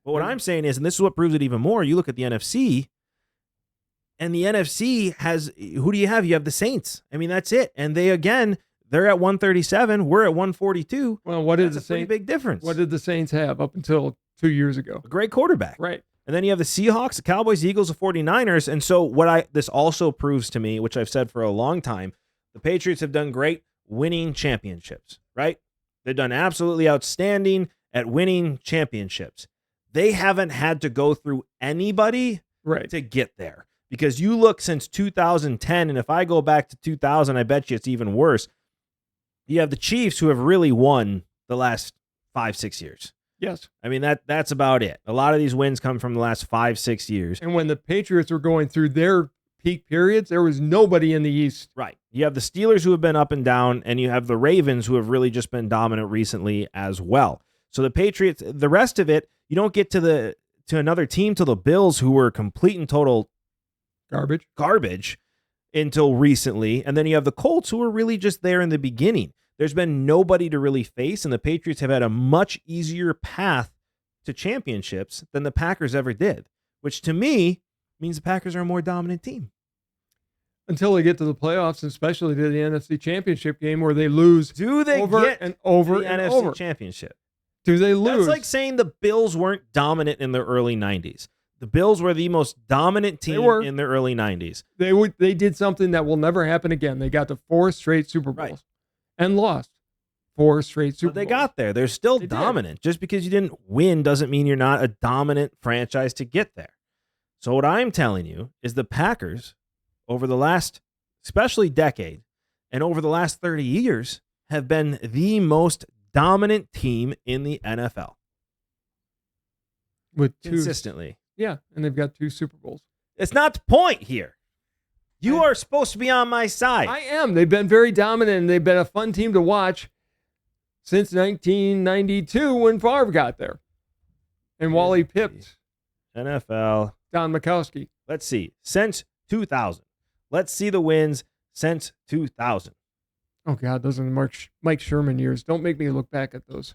But what I'm saying is, and this is what proves it even more, you look at the NFC, and the NFC has, who do you have? You have the Saints. I mean, that's it. And they're at 137. We're at 142. Well, what is that's a pretty big difference. What did the Saints have up until 2 years ago? A great quarterback. Right. And then you have the Seahawks, the Cowboys, the Eagles, the 49ers. And so this also proves to me, which I've said for a long time, the Patriots have done great winning championships, right? They've done absolutely outstanding at winning championships. They haven't had to go through anybody to get there. Because you look since 2010, and if I go back to 2000, I bet you it's even worse. You have the Chiefs, who have really won the last 5-6 years. Yes. I mean, that's about it. A lot of these wins come from the last 5-6 years. And when the Patriots were going through their peak periods, there was nobody in the East. Right. You have the Steelers, who have been up and down, and you have the Ravens, who have really just been dominant recently as well. So the Patriots, the rest of it, you don't get to another team, to the Bills, who were complete and total garbage until recently. And then you have the Colts, who were really just there in the beginning. There's been nobody to really face, and the Patriots have had a much easier path to championships than the Packers ever did, which to me means the Packers are a more dominant team. Until they get to the playoffs, and especially to the NFC Championship game, where they lose over the NFC Championship? Do they lose? That's like saying the Bills weren't dominant in the early 90s. The Bills were the most dominant team in the early 90s. They did something that will never happen again. They got to 4 straight Super Bowls and lost 4 straight Super Bowls. But they got there. They're still dominant. Just because you didn't win doesn't mean you're not a dominant franchise to get there. So what I'm telling you is the Packers, over the last, especially decade, and over the last 30 years, have been the most dominant team in the NFL. With 2 consistently. Yeah, and they've got 2 Super Bowls. It's not the point here. You are supposed to be on my side. I am. They've been very dominant, and they've been a fun team to watch since 1992 when Favre got there. And Wally pipped NFL. Don Mikowski. Let's see. Since 2000. Let's see the wins since 2000. Oh, God, those are the Mike Sherman years. Don't make me look back at those.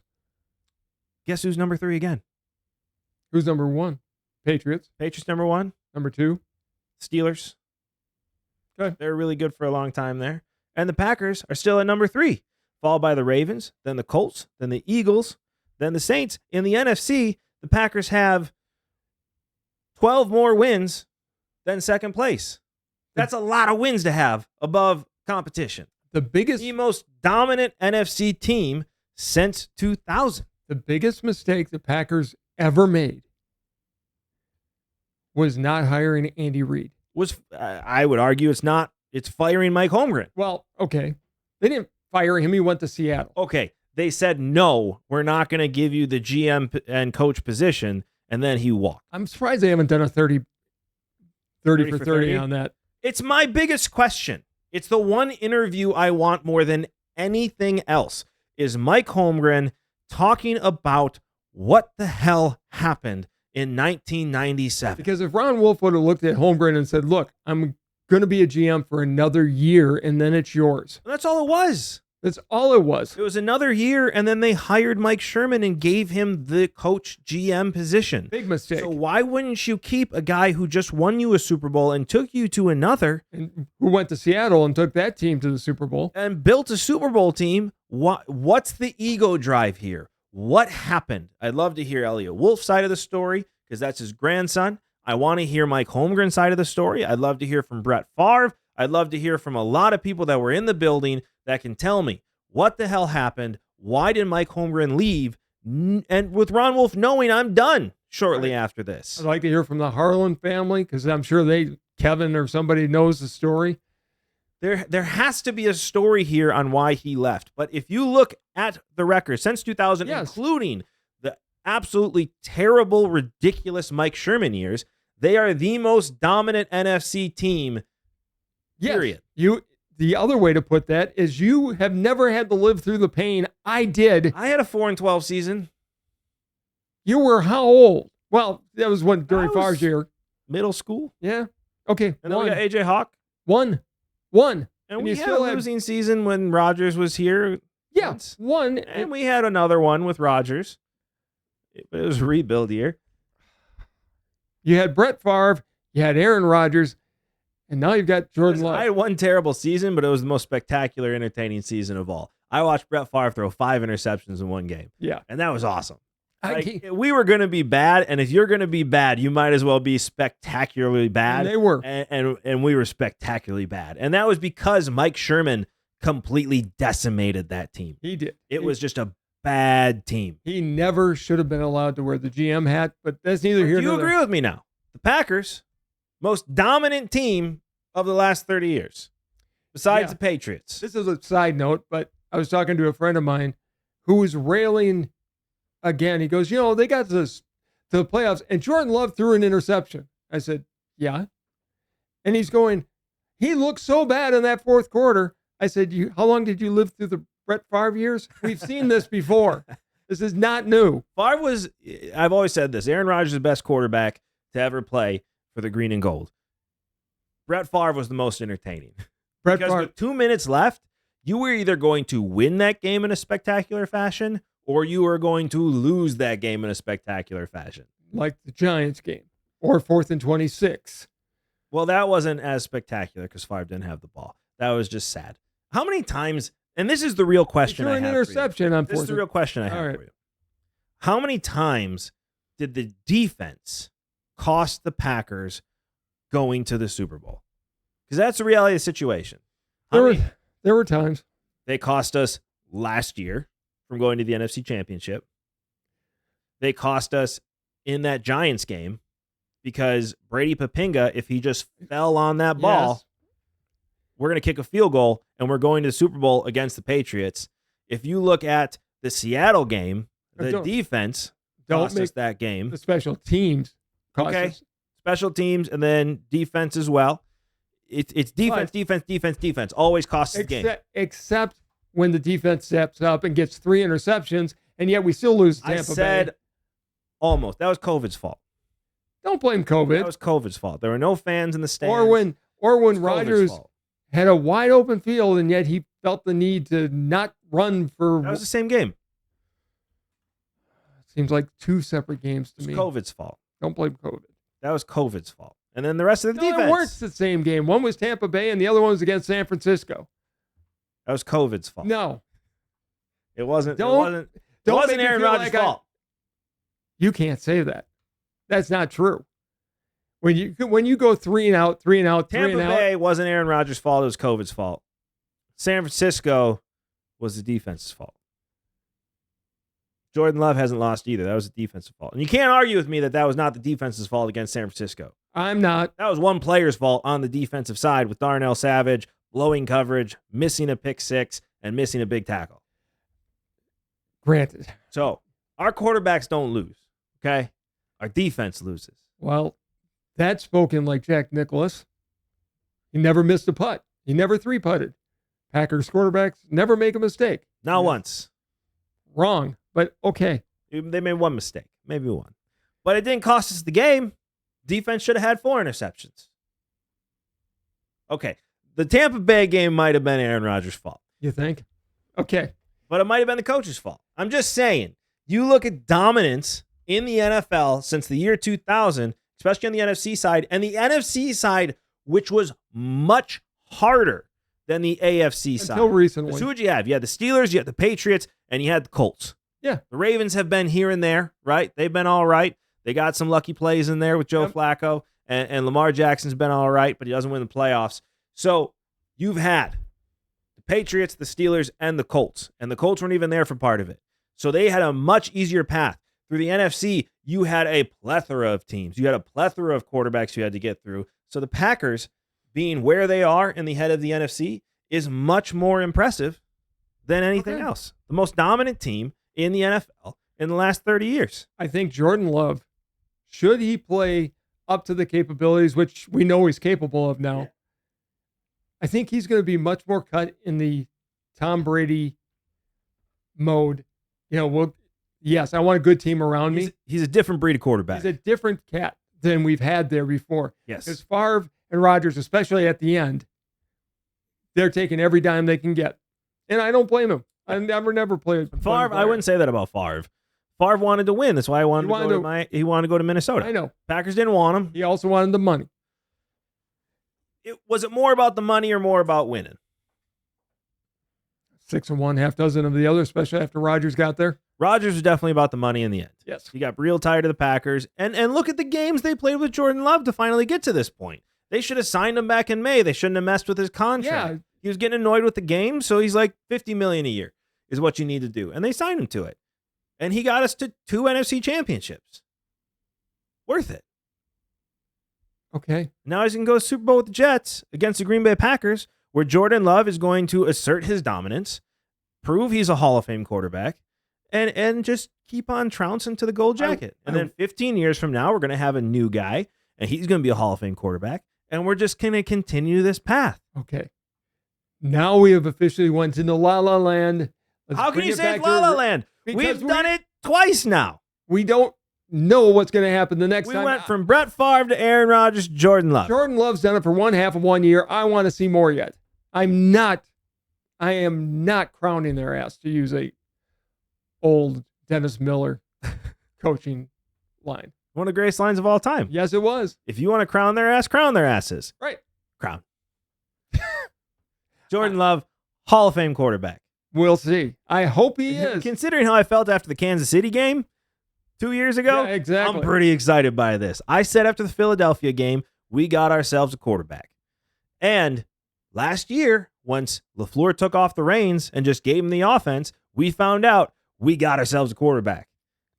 Guess who's number 3 again? Who's number 1? Patriots. Patriots number 1. Number 2. Steelers. Okay. They're really good for a long time there. And the Packers are still at number 3, followed by the Ravens, then the Colts, then the Eagles, then the Saints. In the NFC, the Packers have 12 more wins than second place. That's a lot of wins to have above competition. The most dominant NFC team since 2000. The biggest mistake the Packers ever made was not hiring Andy Reid. I would argue it's firing Mike Holmgren. Well, okay. They didn't fire him. He went to Seattle. Okay. They said, no, we're not going to give you the GM and coach position, and then he walked. I'm surprised they haven't done a 30 for 30 on that. It's my biggest question. It's the one interview I want more than anything else, is Mike Holmgren talking about what the hell happened in 1997. Because if Ron Wolf would have looked at Holmgren and said, look, I'm going to be a GM for another year, and then it's yours. That's all it was. That's all it was. It was another year, and then they hired Mike Sherman and gave him the coach GM position. Big mistake. So why wouldn't you keep a guy who just won you a Super Bowl and took you to another? And who went to Seattle and took that team to the Super Bowl. And built a Super Bowl team. What's the ego drive here? What happened? I'd love to hear Elliot Wolf's side of the story, because that's his grandson. I want to hear Mike Holmgren's side of the story. I'd love to hear from Brett Favre. I'd love to hear from a lot of people that were in the building that can tell me what the hell happened. Why did Mike Holmgren leave? And with Ron Wolf knowing I'm done shortly after this. I'd like to hear from the Harlan family, because I'm sure Kevin or somebody knows the story. There has to be a story here on why he left. But if you look at the record since 2000, including the absolutely terrible, ridiculous Mike Sherman years, they are the most dominant NFC team, period. the other way to put that is you have never had to live through the pain I did. I had a 4-12 season. You were how old? Well, that was during I was Favre's year. Middle school. Yeah. Okay. And then we got AJ Hawk. One. And you we had still a had- losing season when Rodgers was here. Yeah. once. One. And we had another one with Rodgers. But it was a rebuild year. You had Brett Favre. You had Aaron Rodgers. And now you've got Jordan Listen, Love. I had one terrible season, but it was the most spectacular, entertaining season of all. I watched Brett Favre throw 5 interceptions in one game. Yeah. And that was awesome. I- We were going to be bad, and if you're going to be bad, you might as well be spectacularly bad. And they were. And we were spectacularly bad. And that was because Mike Sherman completely decimated that team. He did. It was just a bad team. He never should have been allowed to wear the GM hat, but that's neither here Do you nor there. agree with me now? The Packers, most dominant team of the last 30 years, besides Yeah. the Patriots. This is a side note, but I was talking to a friend of mine who was railing again. He goes, they got this to the playoffs, and Jordan Love threw an interception. I said, yeah. And he's going, he looked so bad in that fourth quarter. I said, how long did you live through the Brett Favre years? We've seen this before. This is not new. Favre was, I've always said this, Aaron Rodgers is the best quarterback to ever play for the green and gold. Brett Favre was the most entertaining. Brett Because Favre, with 2 minutes left, you were either going to win that game in a spectacular fashion or you were going to lose that game in a spectacular fashion. like the Giants game, or 4th and 26. Well, that wasn't as spectacular because Favre didn't have the ball. That was just sad. How many times, and this is the real question Threw I an have interception on for you. This is 4th. the real question I All have right. for you. How many times did the defense cost the Packers going to the Super Bowl? Because that's the reality of the situation. There were times. They cost us last year from going to the NFC Championship. They cost us in that Giants game because Brady Papinga, if he just fell on that ball, Yes. we're going to kick a field goal and we're going to the Super Bowl against the Patriots. If you look at the Seattle game, the Don't- defense don't cost us make that game. The special teams cost Okay. us. Special teams and then defense as well. It's defense, defense. Always costs the game. Except when the defense steps up and gets 3 interceptions, and yet we still lose to I Tampa said Bay. almost. That was COVID's fault. Don't blame That COVID. was COVID's fault. There were no fans in the stands. Or when It's COVID's Rodgers fault. had a wide open field, and yet he felt the need to not run for. That was the same game. Seems like 2 separate games It to was me. COVID's fault. Don't blame COVID. That was COVID's fault. And then the rest of the No, defense. they weren't the same game. One was Tampa Bay, and the other one was against San Francisco. That was COVID's fault. No, It wasn't. Don't- it wasn't. It don't wasn't make me Aaron feel Rodgers' like fault. you can't say that. That's not true. When you go 3 and out, 3 and out, 3 Tampa and out. Bay wasn't Aaron Rodgers' fault. It was COVID's fault. San Francisco was the defense's fault. Jordan Love hasn't lost either. That was the defensive fault. And you can't argue with me that was not the defense's fault against San Francisco. I'm not. That was one player's fault on the defensive side with Darnell Savage blowing coverage, missing a pick 6, and missing a big tackle. Granted. So our quarterbacks don't lose, okay? Our defense loses. Well, that's spoken like Jack Nicklaus. He never missed a putt. He never 3-putted. Packers quarterbacks never make a mistake. Not once. Wrong, but okay. They made one mistake, maybe one. But it didn't cost us the game. Defense should have had 4 interceptions. Okay, the Tampa Bay game might have been Aaron Rodgers' fault, You think? Okay. but it might have been the coach's fault. I'm just saying, you look at dominance in the NFL since the year 2000, especially on the NFC side, and the NFC side, which was much harder than the AFC side. Until recently. So who would you have? You had the Steelers, you had the Patriots, and you had the Colts. Yeah. The Ravens have been here and there, right? They've been all right. They got some lucky plays in there with Joe Yep. Flacco, and Lamar Jackson's been all right, but he doesn't win the playoffs. So you've had the Patriots, the Steelers, and the Colts, and the Colts weren't even there for part of it. So they had a much easier path. Through the NFC, you had a plethora of teams. You had a plethora of quarterbacks you had to get through. So the Packers, being where they are in the head of the NFC, is much more impressive than anything Okay. else. The most dominant team in the NFL in the last 30 years. I think Jordan Love, should he play up to the capabilities, which we know he's capable of now, I think he's going to be much more cut in the Tom Brady mode. Yes, I want a good team around me. He's a different breed of quarterback. He's a different cat than we've had there before. Yes. Because Favre and Rodgers, especially at the end, they're taking every dime they can get. And I don't blame him. I never played Favre. I wouldn't say that about Favre. Favre wanted to win. That's why he wanted to go to Minnesota. I know. Packers didn't want him. He also wanted the money. Was it more about the money or more about winning? 6 and 1, half dozen of the other, especially after Rodgers got there. Rodgers was definitely about the money in the end. Yes. He got real tired of the Packers. And look at the games they played with Jordan Love to finally get to this point. They should have signed him back in May. They shouldn't have messed with his contract. Yeah. He was getting annoyed with the game, so he's like, $50 million a year is what you need to do. And they signed him to it. And he got us to 2 NFC championships. Worth it. Okay. Now he's going to go to the Super Bowl with the Jets against the Green Bay Packers, where Jordan Love is going to assert his dominance, prove he's a Hall of Fame quarterback, and just keep on trouncing to the gold jacket. And then 15 years from now, we're going to have a new guy, and he's going to be a Hall of Fame quarterback, and we're just going to continue this path. Okay. Now we have officially went into La La Land. How can you say it's La La Land? We've done it twice now. We don't know what's going to happen the next time. We went from Brett Favre to Aaron Rodgers, Jordan Love. Jordan Love's done it for one half of 1 year. I want to see more yet. I am not crowning their ass, to use a old Dennis Miller coaching line. One of the greatest lines of all time. Yes, it was. If you want to crown their ass, crown their asses. Right. Crown. Jordan Love, Hall of Fame quarterback. We'll see. I hope he is. Considering how I felt after the Kansas City game 2 years ago, yeah, exactly. I'm pretty excited by this. I said after the Philadelphia game, we got ourselves a quarterback. And last year, once LaFleur took off the reins and just gave him the offense, we found out we got ourselves a quarterback.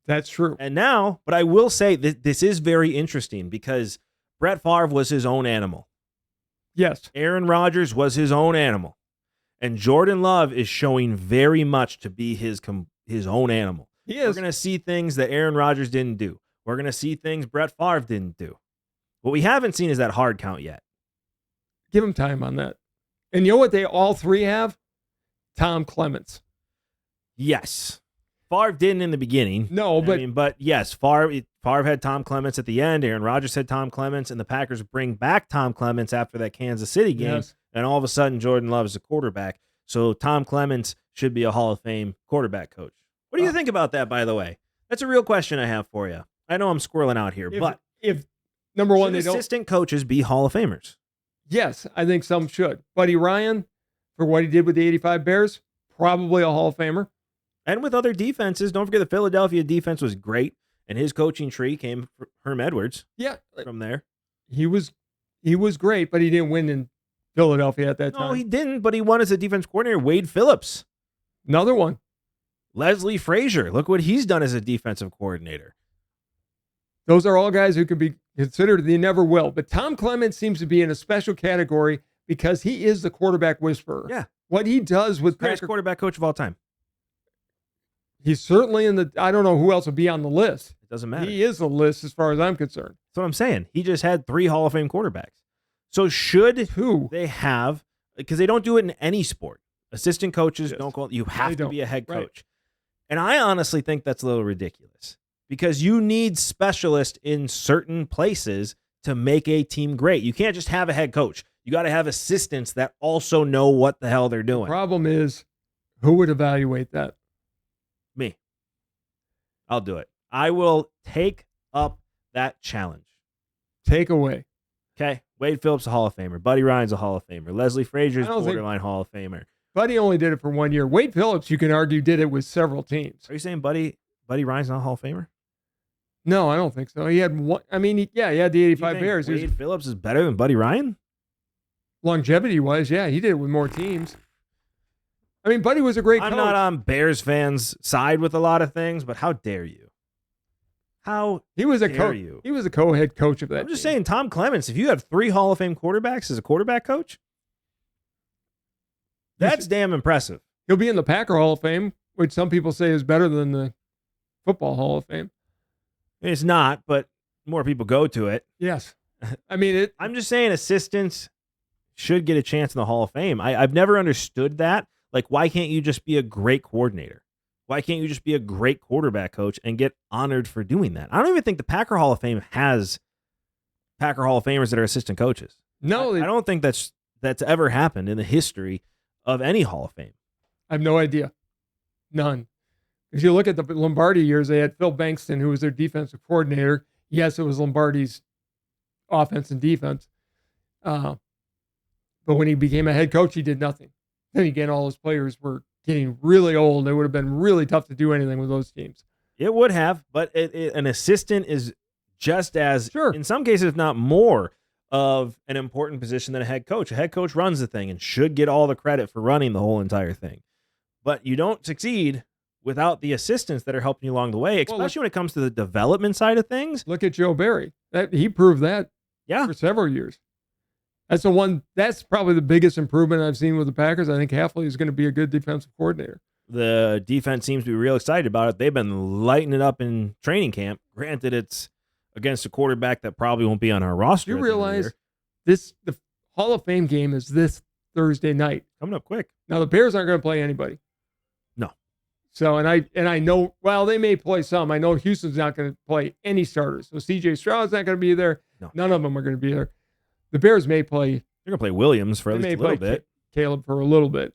That's true. And now, but I will say that this is very interesting because Brett Favre was his own animal. Yes. Aaron Rodgers was his own animal. And Jordan Love is showing very much to be his own animal. He is. We're going to see things that Aaron Rodgers didn't do. We're going to see things Brett Favre didn't do. What we haven't seen is that hard count yet. Give him time on that. And you know what they all three have? Tom Clements. Yes. Favre didn't in the beginning. No, but but yes, Favre had Tom Clements at the end. Aaron Rodgers had Tom Clements, and the Packers bring back Tom Clements after that Kansas City game. Yes. And all of a sudden, Jordan Love is a quarterback. So Tom Clements should be a Hall of Fame quarterback coach. What do you think about that, by the way? That's a real question I have for you. I know I'm squirreling out here, but if number one, should they don't. Assistant coaches be Hall of Famers? Yes, I think some should. Buddy Ryan, for what he did with the 85 Bears, probably a Hall of Famer. And with other defenses, don't forget the Philadelphia defense was great, and his coaching tree came from Herm Edwards. Yeah, from there. He was great, but he didn't win in Philadelphia at that time. No, he didn't, but he won as a defense coordinator. Wade Phillips. Another one. Leslie Frazier. Look what he's done as a defensive coordinator. Those are all guys who could be considered. They never will. But Tom Clements seems to be in a special category because he is the quarterback whisperer. Yeah. What he does with greatest quarterback coach of all time. He's certainly in the, I don't know who else would be on the list. It doesn't matter. He is the list as far as I'm concerned. That's what I'm saying. He just had 3 Hall of Fame quarterbacks. So should they have, because they don't do it in any sport. Assistant coaches don't call it, you have to be a head coach. Right. And I honestly think that's a little ridiculous because you need specialists in certain places to make a team great. You can't just have a head coach. You got to have assistants that also know what the hell they're doing. The problem is, who would evaluate that? Me. I'll do it. I will take up that challenge. Take away. Okay. Wade Phillips, a Hall of Famer. Buddy Ryan's a Hall of Famer. Leslie Frazier's borderline Hall of Famer. Buddy only did it for 1 year. Wade Phillips, you can argue, did it with several teams. Are you saying Buddy Ryan's not a Hall of Famer? No, I don't think so. He had one. I mean, he had the 85 Bears. Wade Phillips is better than Buddy Ryan? Longevity was, yeah. He did it with more teams. I mean, Buddy was a great coach. I'm not on Bears fans' side with a lot of things, but how dare you? How he was a dare coach. you? He was a co-head coach of that. I'm just saying, Tom Clements, if you have 3 Hall of Fame quarterbacks as a quarterback coach, that's damn impressive. He'll be in the Packer Hall of Fame, which some people say is better than the Football Hall of Fame. It's not, but more people go to it. Yes. I mean, I'm just saying assistants should get a chance in the Hall of Fame. I've never understood that. Like, why can't you just be a great coordinator? Why can't you just be a great quarterback coach and get honored for doing that? I don't even think the Packer Hall of Fame has Packer Hall of Famers that are assistant coaches. No, I don't think that's ever happened in the history of any Hall of Fame. I have no idea. None. If you look at the Lombardi years, they had Phil Bankston, who was their defensive coordinator. Yes, it was Lombardi's offense and defense. But when he became a head coach, he did nothing. Then again, all his players were getting really old. It would have been really tough to do anything with those teams. It would have, but an assistant is just as, Sure, in some cases, if not more, of an important position than a head coach. A head coach runs the thing and should get all the credit for running the whole entire thing. But you don't succeed without the assistants that are helping you along the way, especially when it comes to the development side of things. Look at Joe Barry. He proved that for several years. That's probably the biggest improvement I've seen with the Packers. I think Hafley is going to be a good defensive coordinator. The defense seems to be real excited about it. They've been lighting it up in training camp. Granted, it's against a quarterback that probably won't be on our roster. Do you realize the Hall of Fame game is this Thursday night? Coming up quick. Now, the Bears aren't going to play anybody. No. So, and I know, well, they may play some. I know Houston's not going to play any starters. So C.J. Stroud's not going to be there. No. None of them are going to be there. The Bears may play. They're going to play Williams for at least a little bit. Caleb for a little bit.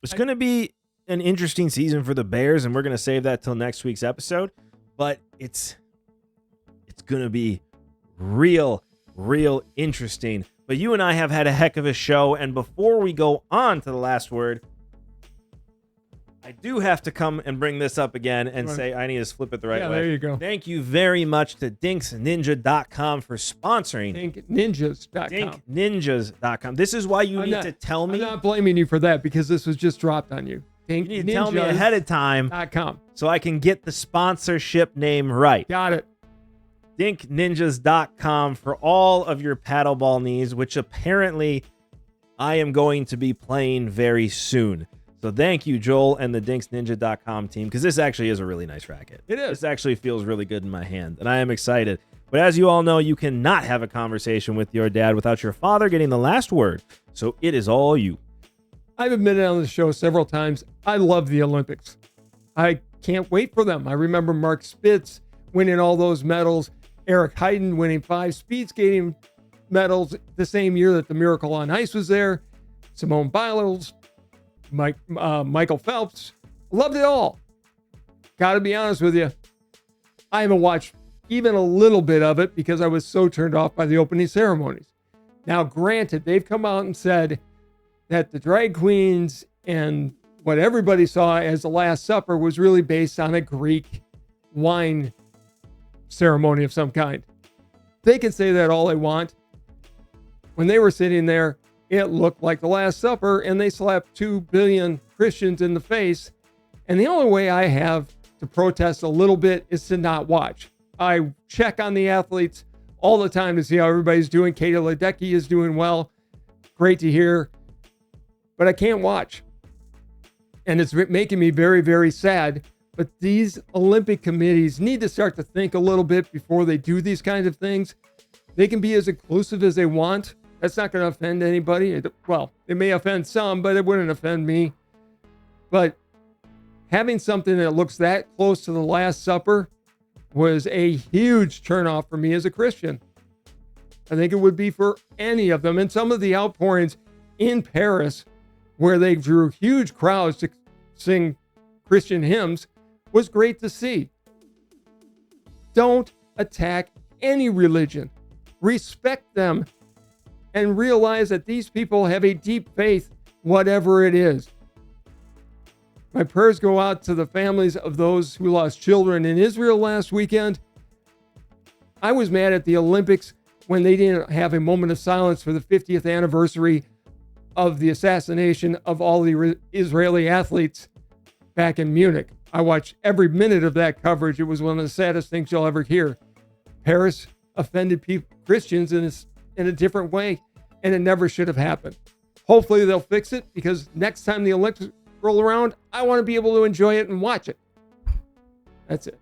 It's going to be an interesting season for the Bears, and we're going to save that till next week's episode. But it's going to be real interesting. But you and I have had a heck of a show, and before we go on to the last word, I do have to come and bring this up again and say I need to flip it the right way. There you go. Thank you very much to dinksninja.com for sponsoring. Dinkninjas.com. Dinkninjas.com. This is why you need to tell me. I'm not blaming you for that because this was just dropped on you. You need to tell me ahead of time so I can get the sponsorship name right. Got it. Dinkninjas.com for all of your paddleball needs, which apparently I am going to be playing very soon. So thank you, Joel, and the dinksninja.com team, because this actually is a really nice racket. It is. This actually feels really good in my hand, and I am excited. But as you all know, you cannot have a conversation with your dad without your father getting the last word. So it is all you. I've admitted on the show several times, I love the Olympics. I can't wait for them. I remember Mark Spitz winning all those medals, Eric Heiden winning 5 speed skating medals the same year that the Miracle on Ice was there, Simone Biles, Michael Phelps. Loved it all. Got to be honest with you, I haven't watched even a little bit of it because I was so turned off by the opening ceremonies. Now, granted, they've come out and said that the drag queens and what everybody saw as the Last Supper was really based on a Greek wine ceremony of some kind. They can say that all they want. When they were sitting there, it looked like the Last Supper, and they slapped 2 billion Christians in the face. And the only way I have to protest a little bit is to not watch. I check on the athletes all the time to see how everybody's doing. Katie Ledecky is doing well. Great to hear. But I can't watch. And it's making me very, very sad. But these Olympic committees need to start to think a little bit before they do these kinds of things. They can be as inclusive as they want. That's not going to offend anybody. It may offend some, but it wouldn't offend me. But having something that looks that close to the Last Supper was a huge turnoff for me as a Christian. I think it would be for any of them. And some of the outpourings in Paris, where they drew huge crowds to sing Christian hymns, was great to see. Don't attack any religion. Respect them. And realize that these people have a deep faith, whatever it is. My prayers go out to the families of those who lost children in Israel last weekend. I was mad at the Olympics when they didn't have a moment of silence for the 50th anniversary of the assassination of all the Israeli athletes back in Munich. I watched every minute of that coverage. It was one of the saddest things you'll ever hear. Paris offended Christians in a different way, and it never should have happened. Hopefully they'll fix it, because next time the Olympics roll around, I want to be able to enjoy it and watch it. That's it.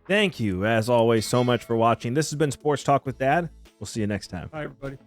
Thank you, as always, so much for watching. This has been Sports Talk with Dad. We'll see you next time. Bye, everybody.